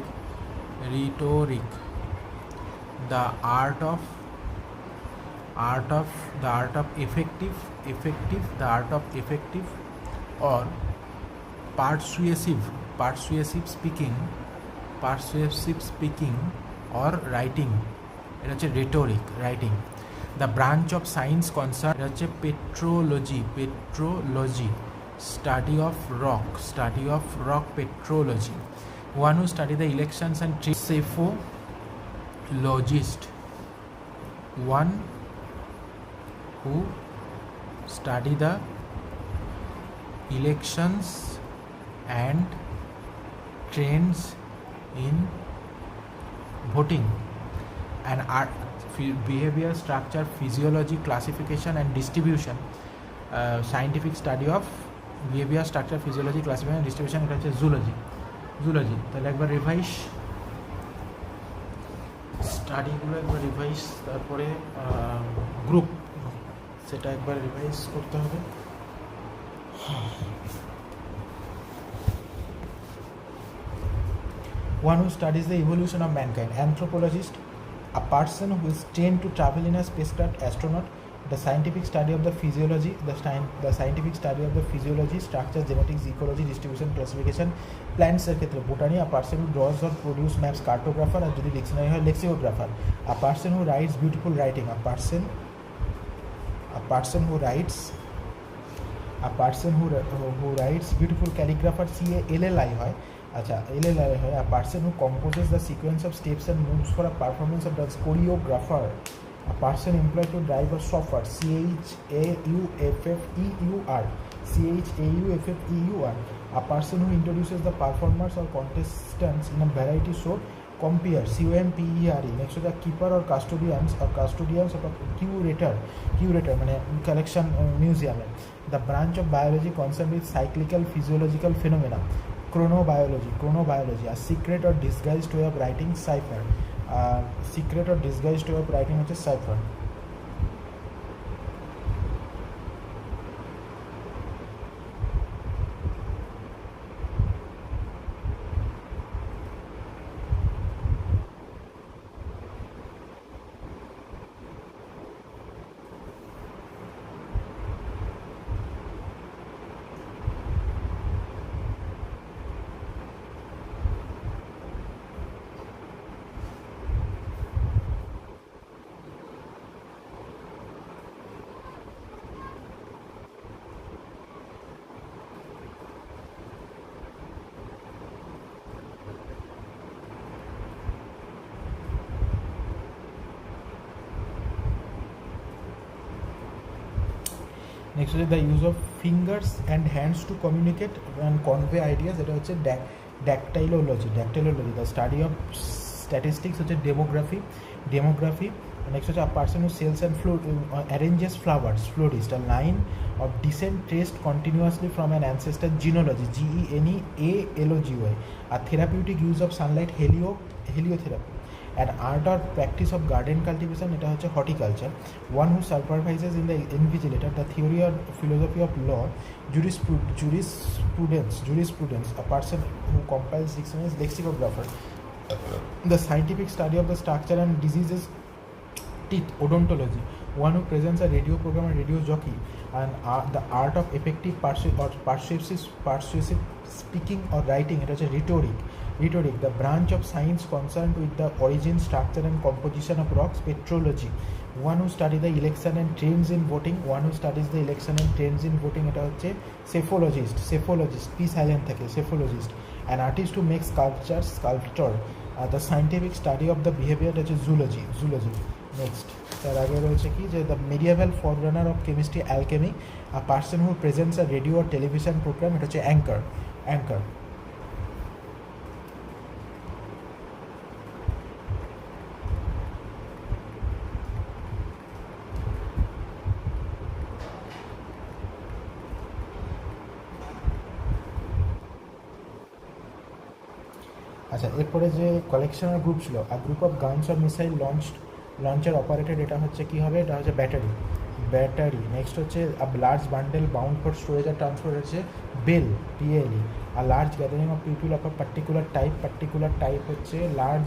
Speaker 1: or persuasive speaking or writing এটা হচ্ছে rhetoric, writing. The branch of science concerned এটা হচ্ছে petrology, study of rock petrology. One who study the elections and psephologists, one who study the elections and trends in voting, and art behavior structure physiology classification and distribution scientific study of behavior structure physiology classification and distribution এটা হচ্ছে zoology. তাহলে একবার revise স্টাডিগুলো একবার revise, তারপরে group সেটা একবার revise করতে হবে। One who studies the evolution of mankind, anthropologist, a person who is trained to travel in a spacecraft, astronaut, the scientific study of the physiology, the scientific study of the physiology, structure, genetics, ecology, distribution, classification, plants এর ক্ষেত্রে botany, a person who draws or produce maps, cartographer, আর যদি dictionary হয় lexicographer, a person who writes beautiful writing, a person who writes beautiful calligrapher, CALLI হয়। আচ্ছা, LLI হয়। a person who composes the sequence of steps and moves for a performance of dance, choreographer, a person employed to drive a chauffeur, CHAUFFEUR, a person who introduces the performers or contestants in a variety show, compere, COMPERE. Next is a keeper or custodians of a curator মানে collection museum. The branch of biology concerned with cyclical physiological phenomena, chronobiology. A secret or disguised way of writing, cipher. হচ্ছে cipher. Next is the use of fingers and hands to communicate and convey ideas, এটা হচ্ছে dactylology, the study of statistics হচ্ছে demography. Next হচ্ছে a person who sells and arranges flowers, florist, a line of descent traced continuously from an ancestor, genealogy, GENEALOGY. A therapeutic use of sunlight, heliotherapy. An art or practice of garden cultivation, এটা হচ্ছে horticulture. One who supervises in the invigilator the theory or philosophy of law, jurisprudence. A person who compiles dictionaries, lexicographer. The scientific study of the structure and diseases, teeth, odontology. One who presents a radio program and radio jockey, and the art of effective persuasive speaking or writing, it is a rhetoric. The branch of science concerned with the origin, structure and composition of rocks. Petrology. One who studies the election and trends in voting. One who studies the election and trends in voting, এটা হচ্ছে cephalogist, p silent থাকে, cephalogist. An artist who makes sculptor. The scientific study of the behavior, এটা হচ্ছে zoology. Next তার আগে রয়েছে কি যে the medieval forerunner of chemistry, alchemy, a person who presents a radio or television programme, এটা হচ্ছে অ্যাঙ্কার। আচ্ছা, এরপরে যে কালেকশনের গ্রুপ ছিল, a group of guns or missile launcher operated, এটা হচ্ছে কী হবে, এটা হচ্ছে ব্যাটারি। নেক্সট হচ্ছে a large bundle bound for storage or transport, হচ্ছে PLE। A large gathering of people of a particular type হচ্ছে large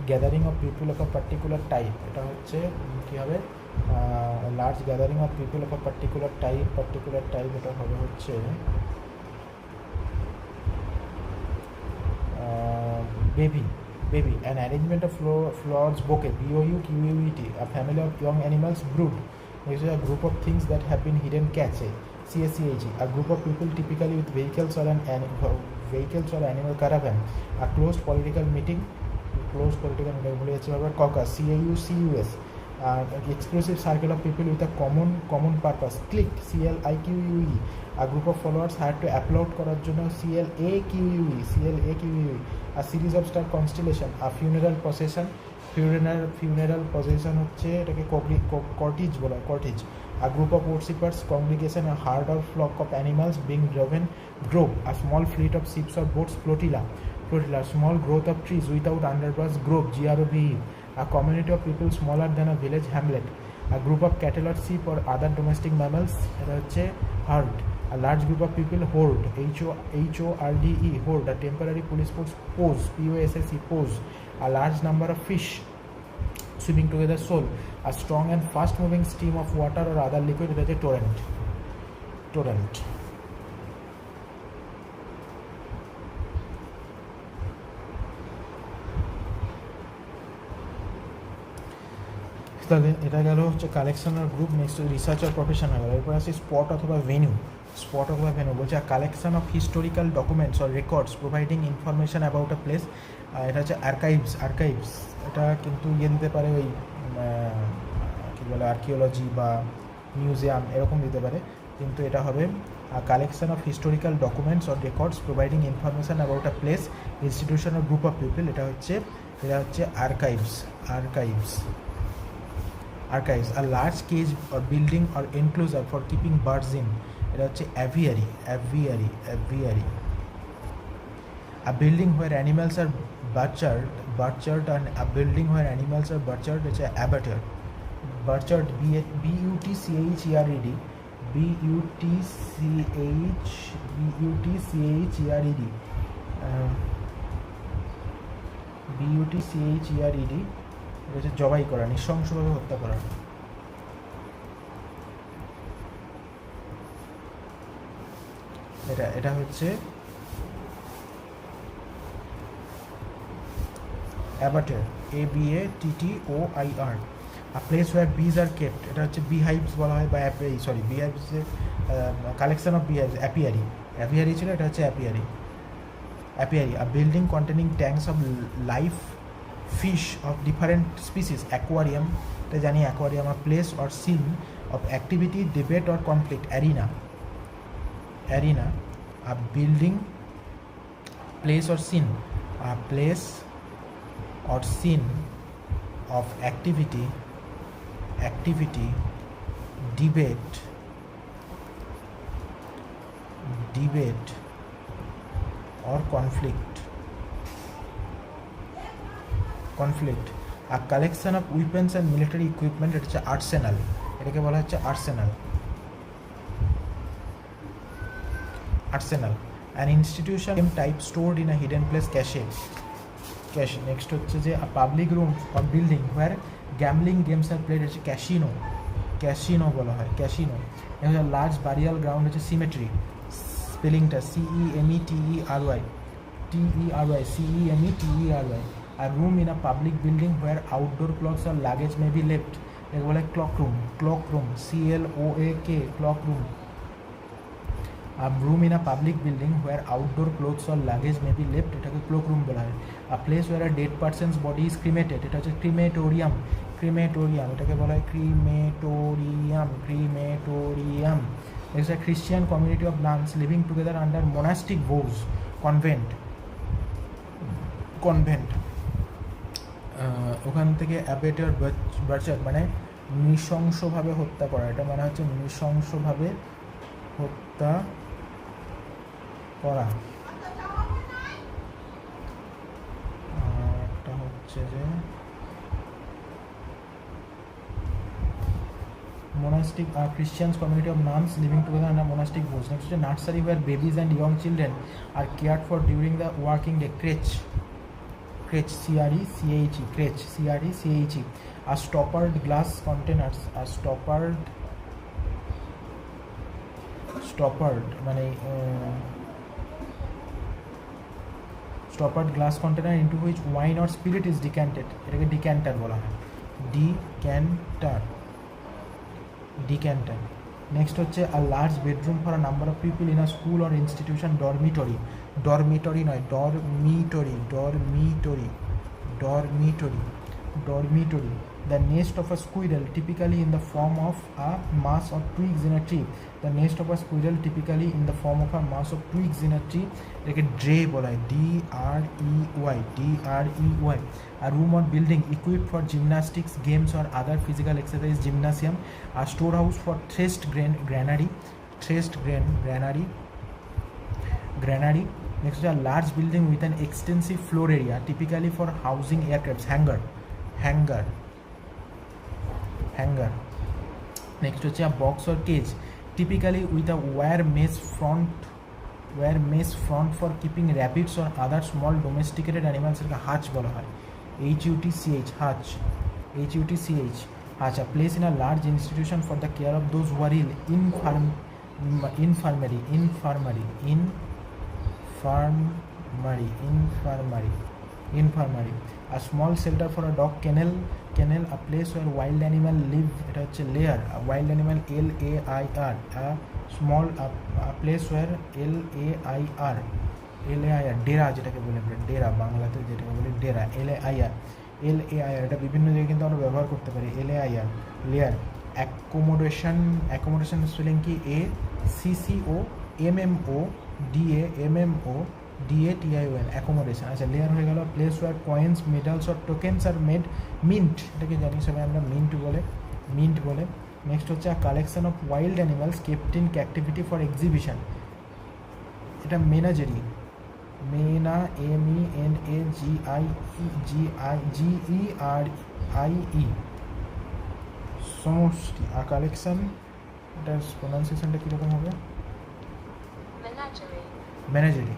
Speaker 1: gathering of people of a particular type, এটা হচ্ছে কী হবে, large gathering of people of a particular type, এটা হবে হচ্ছে baby. An arrangement of flowers bouquet, BOUQUET. A family of young animals, brood. Next is a group of things that have been hidden, catch, CACHE. A group of people typically with vehicles or animal caravan. A closed political meeting, caucus, CAUCUS. Exclusive circle of people with a common purpose, clique, CLIQUE. A group of followers hired to applaud করার জন্য, CLAQUE. A series of star constellation, a funeral procession হচ্ছে এটাকে কর্টিজ বলা হয়, কর্টিজ। A group of worshippers, congregation, a herd or flock of animals being driven, grove. A small fleet of ships or boats, flotilla. Small growth of trees without underbrush, grove, GROVE. A community of people smaller than a village, hamlet. A group of cattle or sheep or other domestic mammals, এটা হচ্ছে herd. A large group of people, horde, HORDE, horde. A temporary police force, pose, POSSE, pose. A large number of fish swimming together, shoal. A strong and fast moving stream of water or other liquid, এটা হচ্ছে torrent. তাহলে এটা গেল হচ্ছে collection আর group. Next research আর professional. এরপর আছে spot অথবা venue. বলছে collection of historical documents or records providing information about a place. এটা হচ্ছে আর্কাইভস। এটা কিন্তু দিতে পারে ওই কী বলে আর্কিওলজি বা মিউজিয়াম এরকম দিতে পারে, কিন্তু এটা হবে collection of historical documents or records providing information about a place, institution or group of people. এটা হচ্ছে archives. A large cage or building or enclosure for keeping birds in, এটা হচ্ছে aviary. A building where animals are butchered and a building where animals are butchered, it's a abattoir. Butchered, BUTCHERED. BUTCHERED, এটা হচ্ছে জবাই করা, নৃশংসভাবে হত্যা করা। এটা হচ্ছে অ্যাবাটার, ABATTOIR। A place where bees are kept, এটা হচ্ছে beehives বলা হয়, বা beehives collection of beehives, apiary ছিল, এটা হচ্ছে apiary। A building containing tanks of life fish of different species, aquarium, এটা জানি aquarium। A place or scene of activity, debate or conflict, arena। A building, place or scene, a place or scene of activity, debate or conflict। A collection of weapons and military equipment, এটা হচ্ছে Arsenal. এটাকে বলা হচ্ছে arsenal. An institution type stored in a hidden place, cache। Cache next হচ্ছে যে public room or building where gambling games are played হচ্ছে casino, casino বলা হয় ক্যাসিনো। হচ্ছে লার্জ বারিয়াল গ্রাউন্ড হচ্ছে সিমেট্রি, স্পেলিংটা CEMETERY, CEMETERY। আর room in a public building where outdoor clothes or luggage may be left, এটাকে বলে cloak room, cloak room CLOAK, cloak room. A room in a public building where outdoor clothes or luggage may be left, এটাকে cloak room বলা হয়। A place where a dead person's body is cremated, এটা হচ্ছে ক্রিমেটোরিয়াম, ক্রিমেটোরিয়াম এটাকে বলা হয় ক্রিমেটোরিয়াম, ক্রিমেটোরিয়াম। There's a Christian community of nuns living together under monastic vows, convent, convent। ওখান থেকে অ্যাবেটার বার্চার মানে নৃশংসভাবে হত্যা করা, এটা মানে হচ্ছে নৃশংসভাবে হত্যা করা। একটা হচ্ছে যে monastic Christians community of nuns living together under monastic vows। Next is a nursery where babies and young children are cared for during the working day, crèche, crèche CRECHE, crèche CRECHE। A stoppered glass containers, a stoppered মানে stoppered glass container into which wine or spirit is decanted, এটাকে decanter বলা হয়, decanter, decanter. Next হচ্ছে a large bedroom for a number of people in a school or institution, dormitory, dormitory নয় dormitory, dormitory, dormitory, dormitory. The nest of a squirrel typically in the form of a mass of twigs in a tree, the nest of a squirrel typically in the form of a mass of twigs in a tree, এটাকে ড্রে বলা হয়, DREY, DREY। A room or building equipped for gymnastics, games or other physical exercise, gymnasium। A storehouse for threshed grain, granary, threshed grain, granary, granary। Next is a large building with an extensive floor area typically for housing aircrafts, hangar, hangar, hangar। Next হচ্ছে a box or cage typically with a wire mesh front for keeping rabbits or other small domesticated animals, এটাকে hutch বলা হয়, HUTCH, hutch, HUTCH, hutch. A place in a large institution for the care of those who are ill, infirmary, infirmary, infirmary, infirmary, infirmary। A small shelter for a dog, kennel, kennel। A place where wild animal live, এটা হচ্ছে lair, a wild animal, LAIR। A small a place where LAIR, LAIR, ডেরা যেটাকে বলে আমরা, ডেরা বাংলাতে যেটাকে বলি ডেরা, LAIR, LAIR। এটা বিভিন্ন জায়গায় কিন্তু আমরা ব্যবহার করতে পারি, LAIR, lair. Accommodation, accommodation spelling কি ACCOMMODAMMODATION, অ্যাকোমোডেশন। আচ্ছা লেয়ার হয়ে গেল। Place where coins, medals or tokens are made, mint, এটাকে জানি সবাই আমরা মিন্ট বলে, মিন্ট বলে। নেক্সট হচ্ছে আ collection of wild animals kept in captivity for exhibition, এটা মেনাজেরি, মেনা, MENAGIGERIE, সমষ্টি। আর কালেকশন, এটার প্রোনাউন্সিয়েশনটা কীরকম হবে? Menagerie,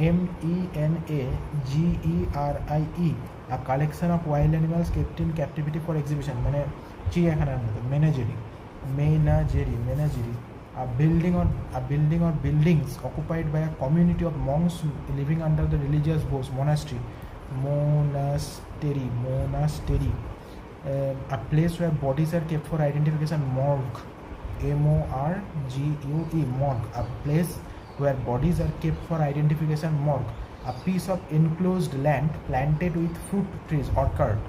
Speaker 1: MENAGERIE। A collection of wild animals kept in captivity for exhibition, মানে চিড়িয়াখানার মতো, Menagerie, Menagerie, Menagerie. A building or buildings occupied by a community of monks living under the religious vows, monastery, monastery, monastery। A place where bodies are kept for identification, morgue, MORGUE, morgue। A place where bodies are kept for identification, morgue। A piece of enclosed land planted with fruit trees, orchard,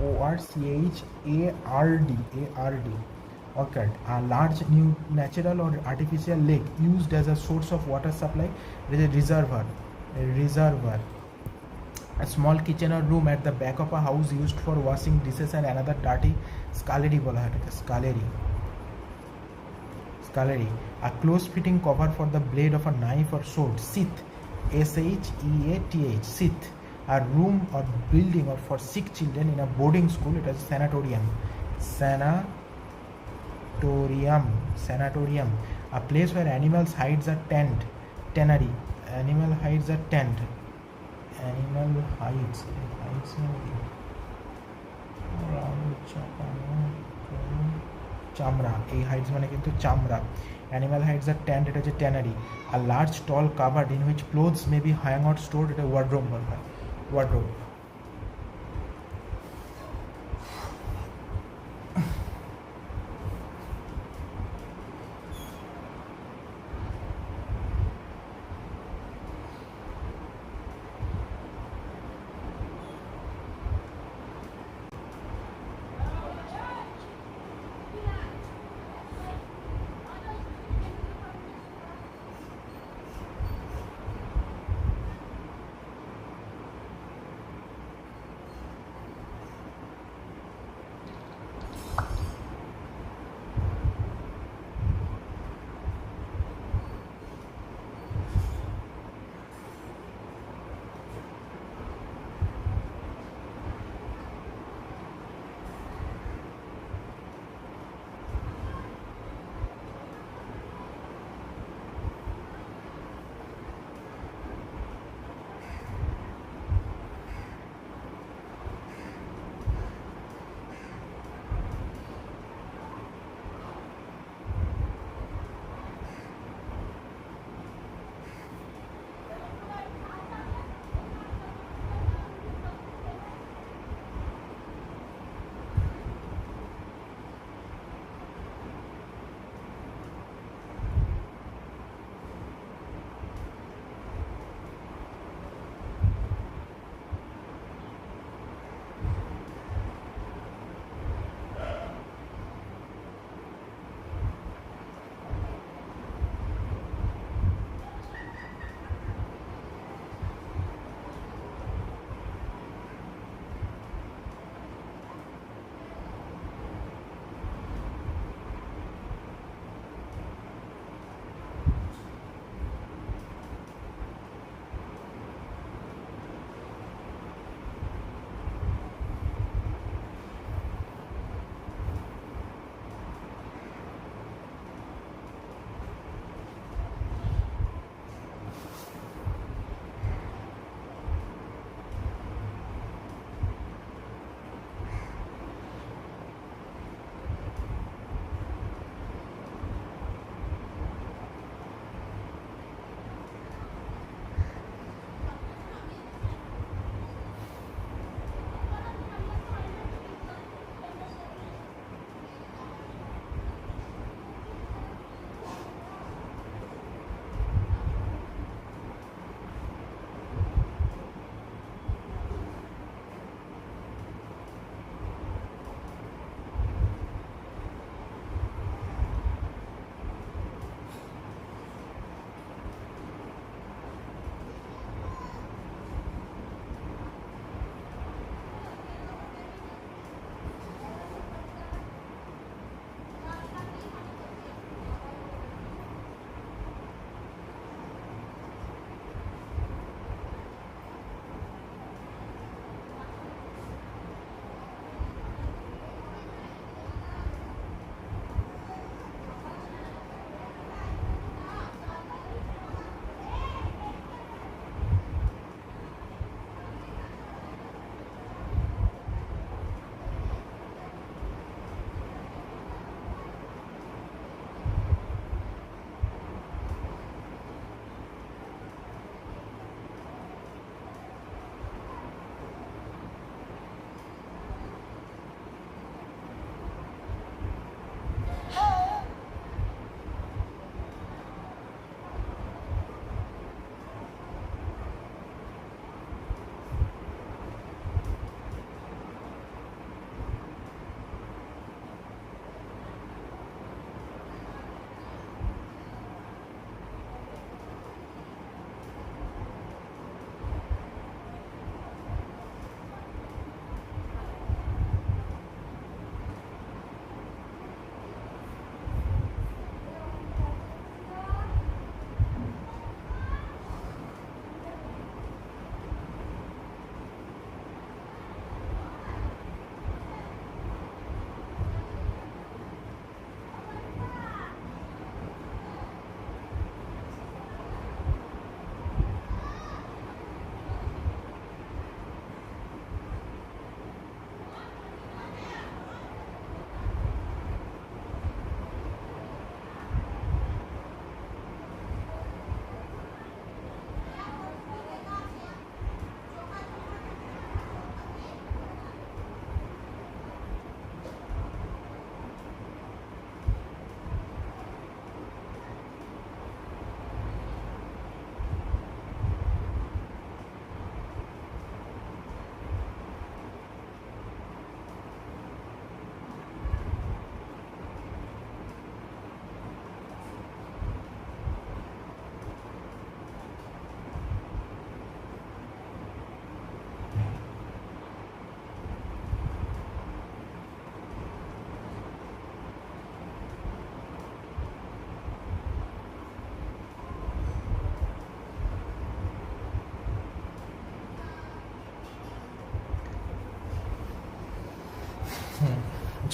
Speaker 1: ORCHARD, ARD, orchid। A large new natural or artificial lake used as a source of water supply, it is a reservoir, a reservoir। A small kitchen or room at the back of a house used for washing dishes and another dirty, scullery বলা হয় এটাকে, scullery, scullery। A close fitting cover for the blade of a knife or sword, sheath, SHEATH, sheath। A room or building or for sick children in a boarding school, it is sanatorium, sanatorium, sanatorium। A place where animals hides are tent, tannery, animal hides are tent, animal hides, hides মানে কি? চামড়া, এই hides মানে কিন্তু চামড়া। Animal hides আর tanned, এটা হচ্ছে tannery. আর large tall cupboard in which clothes may be hang out store, এটা ওয়ার্ড্রোব বলা হয়, ওয়ার্ড্রোব।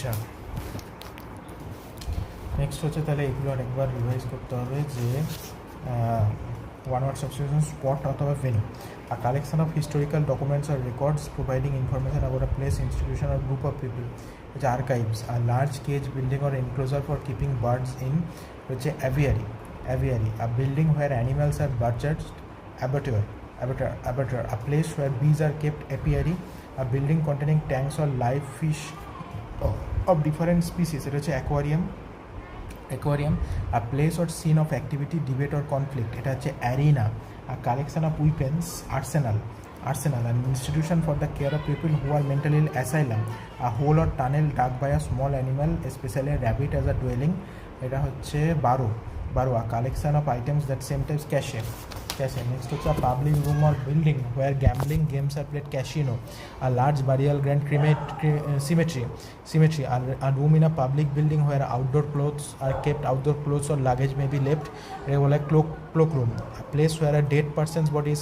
Speaker 1: আচ্ছা, নেক্সট হচ্ছে তাহলে এগুলো আরেকবার রিভাইজ করতে হবে যে ওয়ান ওয়ার্ড সাবস্টিটিউশন স্পট অথবা venue, a collection of historical documents or records providing information about a place, institution or group of people. Which archives, a large cage building or enclosure for keeping birds in, which is aviary, a building where animals are butchered, abattoir, a place where bees are kept, apiary, a building containing tanks or live fish of different species, it is aquarium, a place or scene of activity, debate or conflict, এটা হচ্ছে arena, a collection of weapons, arsenal, an institution for the care of people who are mentally ill, asylum, a hole or tunnel dug by a small animal, especially a rabbit, as a dwelling, এটা হচ্ছে বারো, a collection of items that sometimes cache. Next হচ্ছে a public room or building where gambling games are played, casino, a large burial ground, cemetery, a room in a public building where outdoor clothes are kept, outdoor clothes or luggage may be left, like cloakroom, a place where a dead person's body is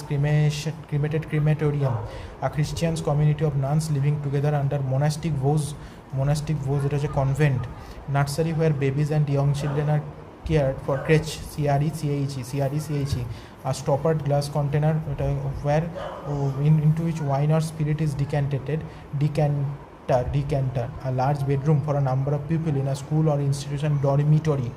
Speaker 1: cremated, crematorium, a Christian's community of nuns living together under monastic vows, it is a convent, nursery where babies and young children are cared for, crèche, CRE, a stoppered glass container where into which wine or spirit is decanter, a large bedroom for a number of people in a school or institution, dormitory,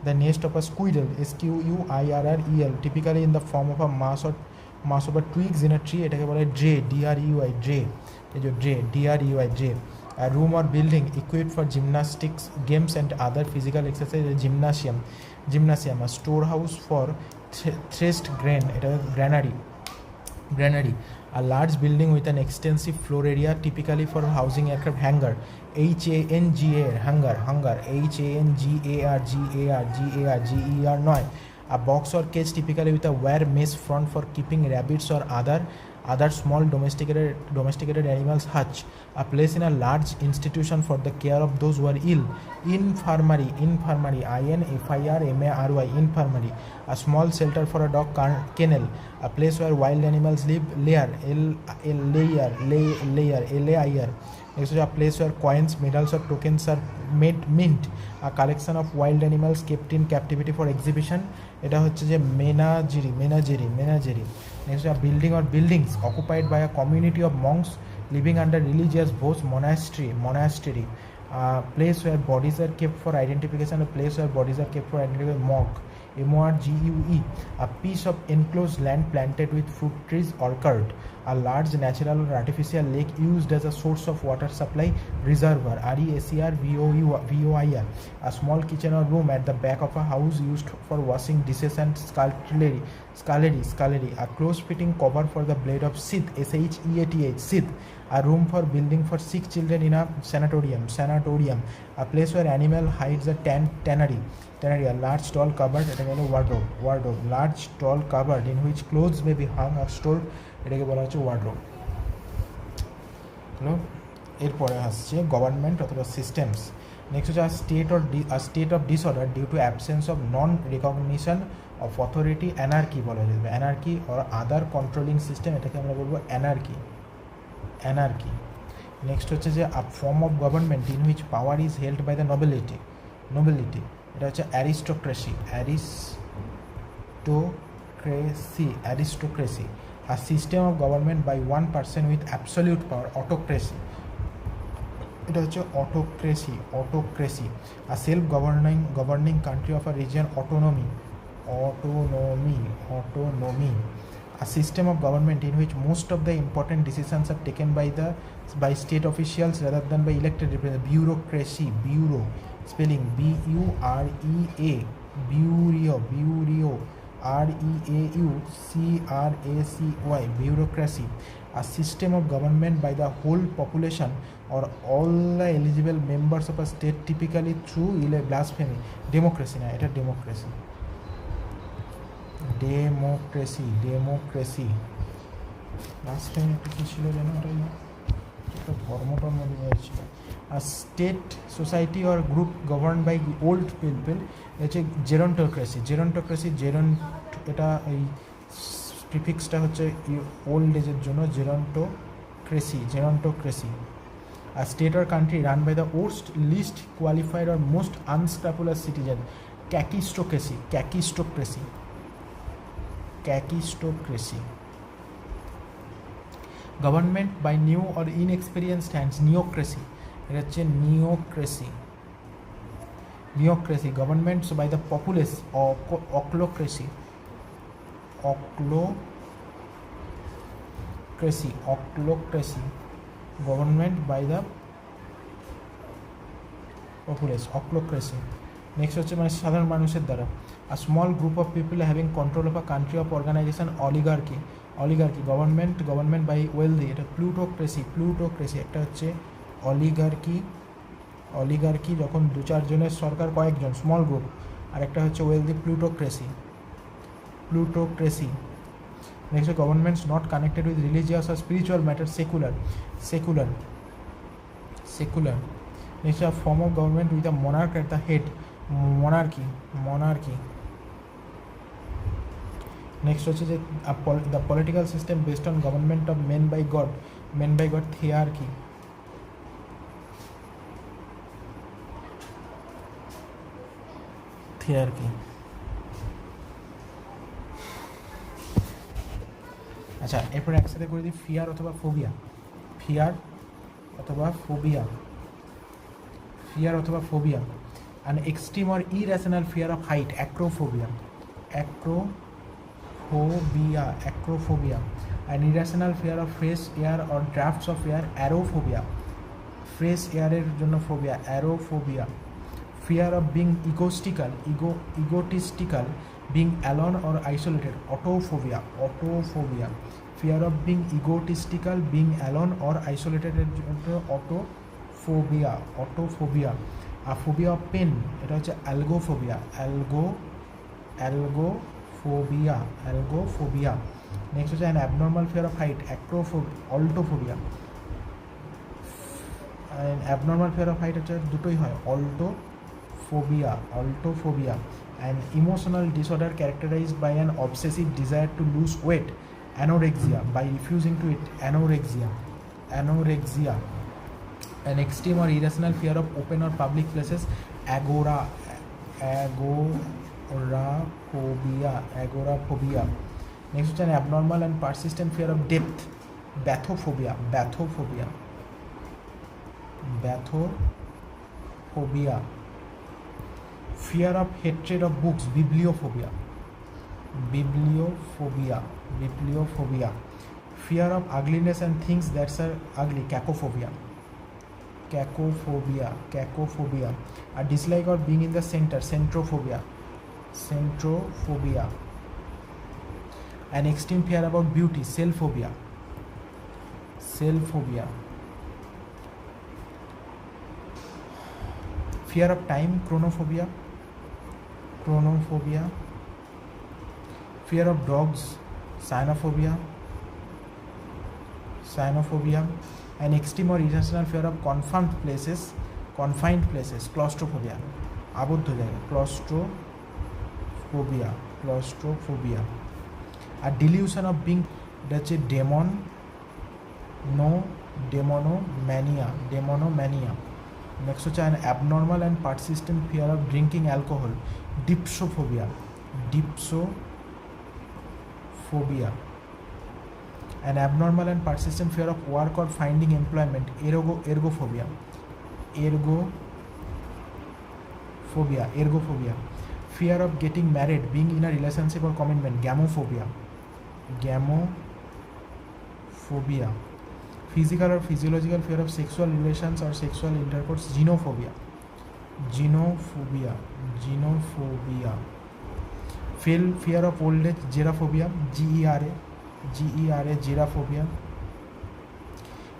Speaker 1: the nest of a squirrel, SQUIRREL, typically in the form of a mass of a twigs in a tree, এটাকে বলে DREUI, a room or building equipped for gymnastics, games and other physical exercise, gymnasium, a storehouse for threshed grain, it is granary, a large building with an extensive floor area, typically for housing aircraft, hangar, HANGAR, a box or cage, typically with a wire mesh front for keeping rabbits or other small domesticated animals, hutch, a place in a large institution for the care of those who are ill, infirmary, INFIRMARY, infirmary, a small shelter for a dog, kennel, a place where wild animals live, lair, LAIR, next is a place where coins, medals or tokens are made, mint, a collection of wild animals kept in captivity for exhibition, এটা হচ্ছে যে menagerie, next a building or buildings occupied by a community of monks living under religious vows, monastery, a place where bodies are kept for identification, morgue, MORGUE, a piece of enclosed land planted with fruit trees, orchard, a large natural or artificial lake used as a source of water supply, reservoir, RESERVOIR, a small kitchen or room at the back of a house used for washing dishes and scullery, a close-fitting cover for the blade of scythe, SHEATH, a room for building for sick children in a sanatorium, a place where animal hides, a tannery, a large tall cupboard, এটা হলো wardrobe, large tall cupboard in which clothes may be hung or stored, এটাকে বলা হচ্ছে wardrobe। হলো, এরপরে আসছে government অথবা systems. Next হচ্ছে state of disorder due to absence of non recognition of authority, anarchy বলা যাবে, anarchy or other controlling system, এটাকে আমরা বলবো অ্যানার্কি। নেক্সট হচ্ছে যে a form of government in which power is held by the nobility, এটা হচ্ছে aristocracy, a system of government by one person with absolute power, autocracy, এটা হচ্ছে autocracy, a self governing country of a region, autonomy, a system of government in which most of the important decisions are taken by state officials rather than by elected representatives, bureaucracy, spelling BUREA, REAUCRACY, bureaucracy, a system of government by the whole population or all the eligible members of a state, typically through blasphemy, democracy, না এটা democracy, blasphemy কি ছিল জানো, এটা ধর্মটার মধ্যে হয়েছিল। A state, society or group governed by old people, হচ্ছে gerontocracy, এটা এই প্রিফিক্সটা হচ্ছে ওল্ড এজের জন্য, gerontocracy, A state or country run by the worst, least qualified or most unscrupulous citizen. Kakistocracy. Kakistocracy. Kakistocracy. Government by new or inexperienced hands. Neocracy. এটা হচ্ছে neocracy. Neocracy governments by the populace. Ochlocracy. Ochlocracy. Ochlocracy government by the populace. Ochlocracy. Next হচ্ছে মানে সাধারণ মানুষের দ্বারা। A small group of people having control of a country of organisation. Oligarchy. Oligarchy government by wealthy. এটা plutocracy. Plutocracy একটা হচ্ছে oligarchy. Oligarchy যখন 2-4 জনের সরকার, কয়েকজন, স্মল গ্রুপ। আর একটা হচ্ছে wealthy. Plutocracy. Plutocracy. Next governments not connected with religious or spiritual matter. Secular. Secular. Secular. Next a form of government with a monarch at the head. Monarchy. Monarchy. Next হচ্ছে যে the political system based on government of men by God. Men by God. Thearchy. Thearchy. আচ্ছা, এরপরে একসাথে করে দিই fear অথবা phobia. Fear অথবা phobia. Fear অথবা phobia. An extreme or irrational fear of height. Acrophobia. Acrophobia. Acrophobia. An irrational fear of fresh air or drafts of air. Aerophobia. Fresh এয়ারের জন্য phobia. Aerophobia. Fear of being egotistical, being alone or isolated. Autophobia. Autophobia. Fear of being egotistical, being alone or isolated. Autophobia. Autophobia. A phobia of pain. এটা হচ্ছে algophobia. Algophobia. Algophobia. Next হচ্ছে an abnormal fear of height. Altophobia. An abnormal fear of height হচ্ছে দুটোই হয়। Altophobia. An emotional disorder characterized by an obsessive desire to lose weight. Anorexia. By refusing to eat. Anorexia. An extreme or irrational fear of open or public places. Agoraphobia. Next is an abnormal and persistent fear of depth. Bathophobia. Fear of hatred of books. Bibliophobia. Fear of ugliness and things that are ugly. Cacophobia. A dislike of being in the center. Centrophobia. An extreme fear about beauty. Self-phobia. Fear of time. Chronophobia. Fear of dogs. Cynophobia. An extreme or irrational fear of confined places. Claustrophobia. আবদ্ধ জায়গা। Claustrophobia. A delusion of being, that's a demonomania. Next হচ্ছে an abnormal and persistent fear of drinking alcohol. Dipsophobia. An abnormal and persistent fear of work or finding employment. Ergophobia. Fear of getting married, being in a relationship or commitment. Gamophobia. Physical or physiological fear of sexual relations or sexual intercourse. Xenophobia. Fear of old age. Gerophobia. Gerophobia.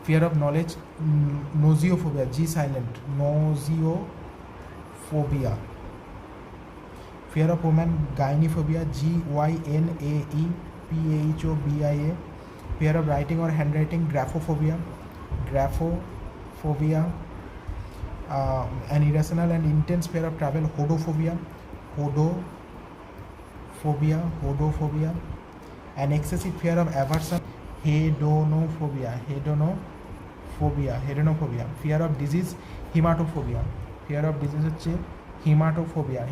Speaker 1: Fear of knowledge. Nauseophobia. G silent. Nauseophobia. Fear of woman. Gynephobia. Gynaephobia. Fear of writing or handwriting. Graphophobia. An irrational and intense fear of travel. Hodophobia. An excessive fear of aversion. Hedonophobia. Phobia, hedonophobia. Fear of disease haematophobia, fear of disease হচ্ছে haematophobia,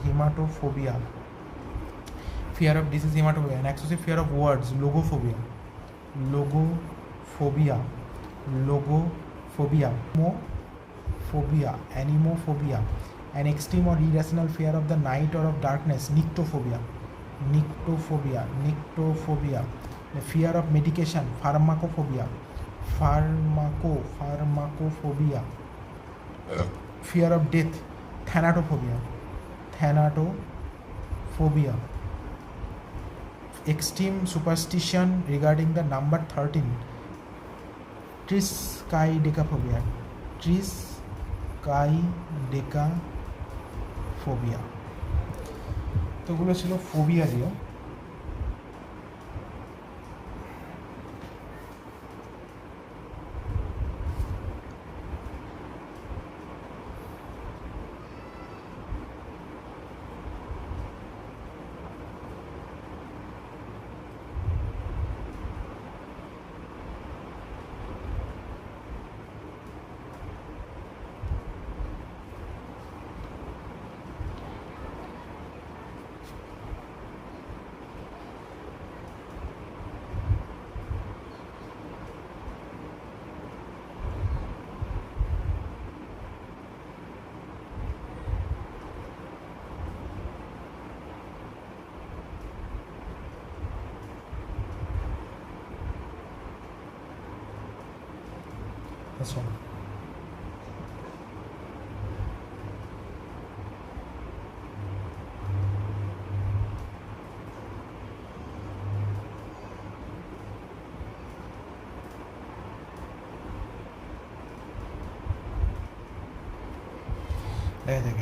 Speaker 1: haematophobia. Fear of disease haematophobia. An excessive fear of words logophobia, logophobia. Anemophobia. An extreme or irrational fear of the night or of darkness, nyctophobia. The fear of medication, pharmacophobia. Fear of death, thanatophobia. Extreme superstition regarding the number 13, triskaidekaphobia. তো ওগুলো ছিল phobia দিয়ে। আচ্ছা,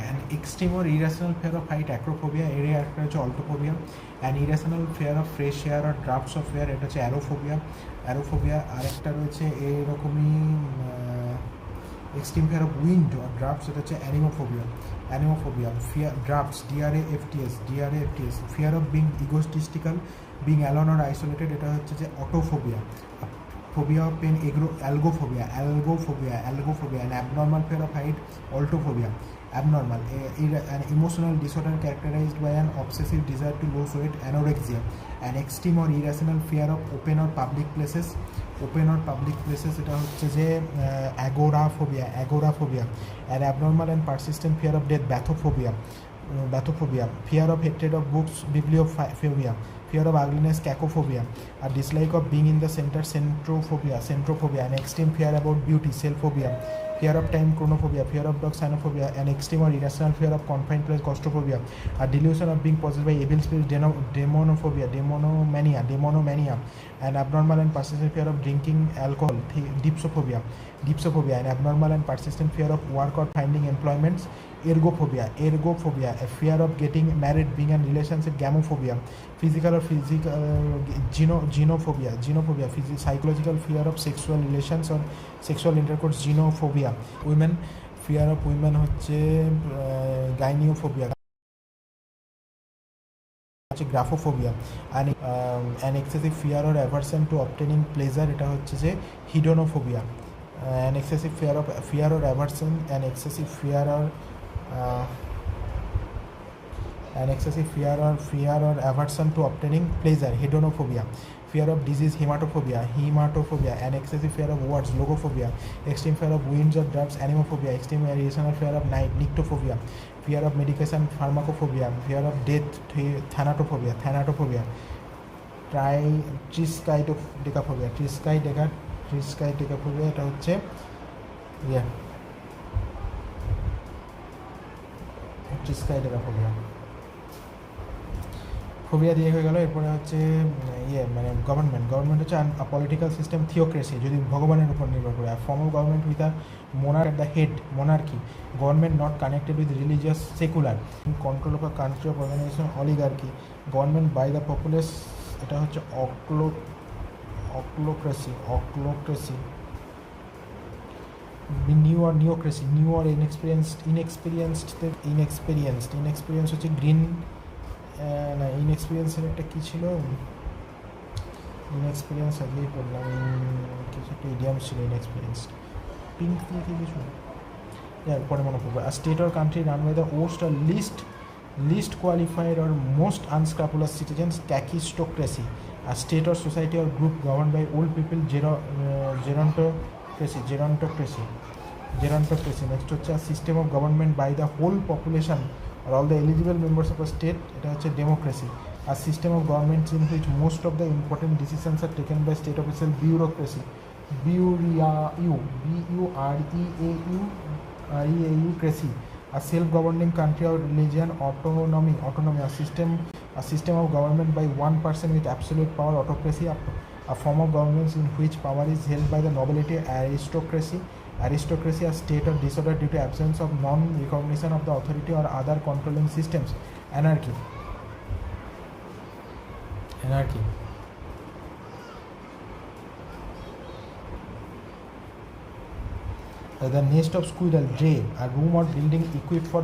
Speaker 1: an extreme or irrational fear of height, acrophobia। এর একটা হচ্ছে altophobia. An irrational fear of fresh air or drafts of air, এটা হচ্ছে অ্যারোফোবিয়া। আরেকটা রয়েছে এরকমই extreme fear of wind or drafts, এটা হচ্ছে anemophobia. Fear drafts, D R A F T S. Fear of being egotistical, being alone or isolated, এটা হচ্ছে যে autophobia. Phobia of pain, algophobia. An abnormal fear of height, altophobia. Abnormal, an emotional disorder characterized by an obsessive desire to lose weight, anorexia. An extreme or irrational fear of open or public places, এটা হচ্ছে যে agoraphobia. An abnormal and persistent fear of death, bathophobia. Fear of hatred of books, bibliophobia. Fear of ugliness, cacophobia. A dislike of being in the center, centrophobia. An extreme fear about beauty, self-phobia. Fear of time, chronophobia. Fear of dog, cynophobia. An extreme or irrational fear of confined place, claustrophobia. A delusion of being possessed by evil spirits, demonomania. An abnormal and persistent fear of drinking alcohol, dipsophobia. An abnormal and persistent fear of work or finding employments, ergophobia. A fear of getting married, being in relationship, gamophobia. Physical genophobia. Psychological fear of sexual relations or sexual intercourse, genophobia. Women, fear of women হচ্ছে gyneophobia, গ্রাফোফোবিয়া। an excessive fear or aversion to obtaining pleasure, এটা হচ্ছে যে হিডোনোফোবিয়া। an excessive fear or aversion, an excessive fear or aversion to obtaining pleasure, hedonophobia. Fear of disease, hematophobia. An excessive fear of words, logophobia. Extreme fear of winds or drafts, anemophobia. Extreme irrational fear of night, nyctophobia. Fear of medication, pharmacophobia. Fear of death, thanatophobia. triskaidekaphobia, এটা হচ্ছে triskaidekaphobia। Phobia দিয়ে হয়ে গেল। এরপরে হচ্ছে মানে government হচ্ছে political system, theocracy, যদি ভগবানের উপর নির্ভর করে। আর form of government with a monarch at the head, monarchy. Government not connected with religious, secular. Control of a country of organisation, oligarchy. Government by the populace, এটা হচ্ছে ochlocracy. New or inexperienced হচ্ছে green, না ইনএক্সপিরিয়েন্সের একটা কী ছিল, inexperience আজকেই পড়লাম, কিছু একটা ইডিয়াম ছিল ইনএক্সপিরিয়েন্স, পিঙ্ক দিয়ে কি কিছু পরে মনে পড়বে। আর state or country run by the worst or least qualified or most unscrupulous citizens, kakistocracy. A state or society or group governed by old people, gerontocracy. Next হচ্ছে a system of government by the whole population or all the eligible members of a state, এটা হচ্ছে democracy. A system of government in which most of the important decisions are taken by state official, bureaucracy. Crazy. A self-governing country or religion, autonomy. A system of government by one person with absolute power, autocracy. A form of government in which power is held by the nobility, aristocracy. A state of disorder due to absence of non-recognition of the authority or other controlling systems, anarchy. The nest of squirrel, dray. A room or building equipped for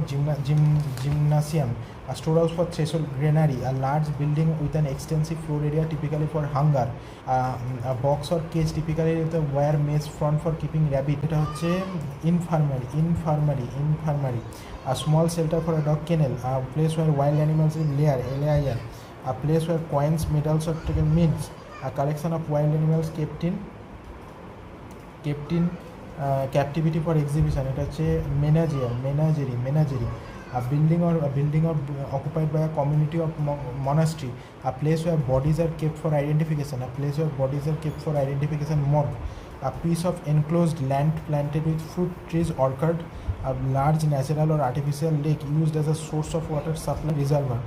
Speaker 1: gymnasium. A storehouse for threshold, granary. A large building with an extensive floor area, typically for hunger. A box or cage, typically with a wire mesh front for keeping rabbit. এটা হচ্ছে infirmary. A small shelter for a dog kennel. A place where wild animals live, lair. A place where coins, medals or meals. A collection of wild animals kept in captivity for exhibition, এটা হচ্ছে menagerie. A building or occupied by a community of monastery. A place where bodies are kept for identification. Morgue. A piece of enclosed land planted with fruit trees, orchard. A large natural or artificial lake used as a source of water supply, reservoir.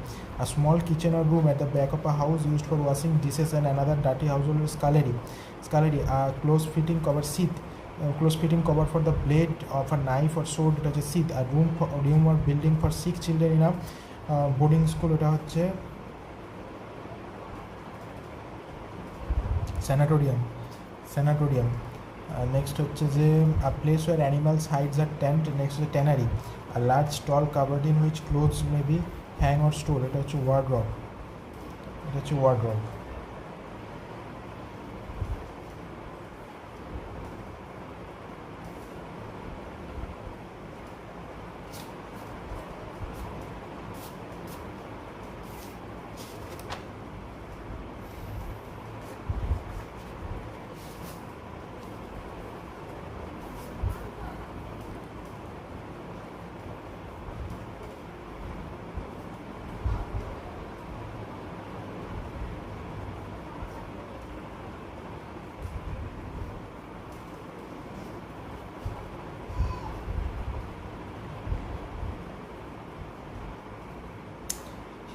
Speaker 1: A small kitchen or room at the back of a house used for washing dishes and another dirty household scullery. A close-fitting cover for the blade of a knife or sword, এটা হচ্ছে sheath. A room or building for sick children in a boarding school, এটা হচ্ছে sanatorium. Next হচ্ছে যে a place where animals hides a tent. Next হচ্ছে tannery. A large stall covered in which clothes may be hang or store, এটা হচ্ছে wardrobe.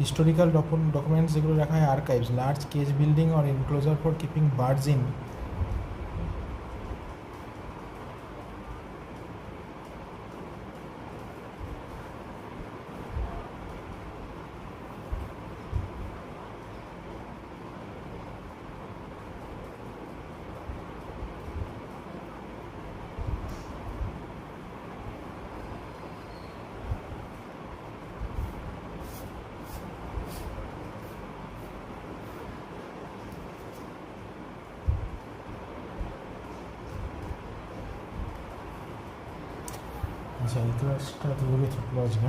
Speaker 1: Historical documents যেগুলো রাখা হয় archives. Large cage building or enclosure for keeping birds in. আচ্ছা, এই ক্লাসটা দূরে থাকলো আজকে।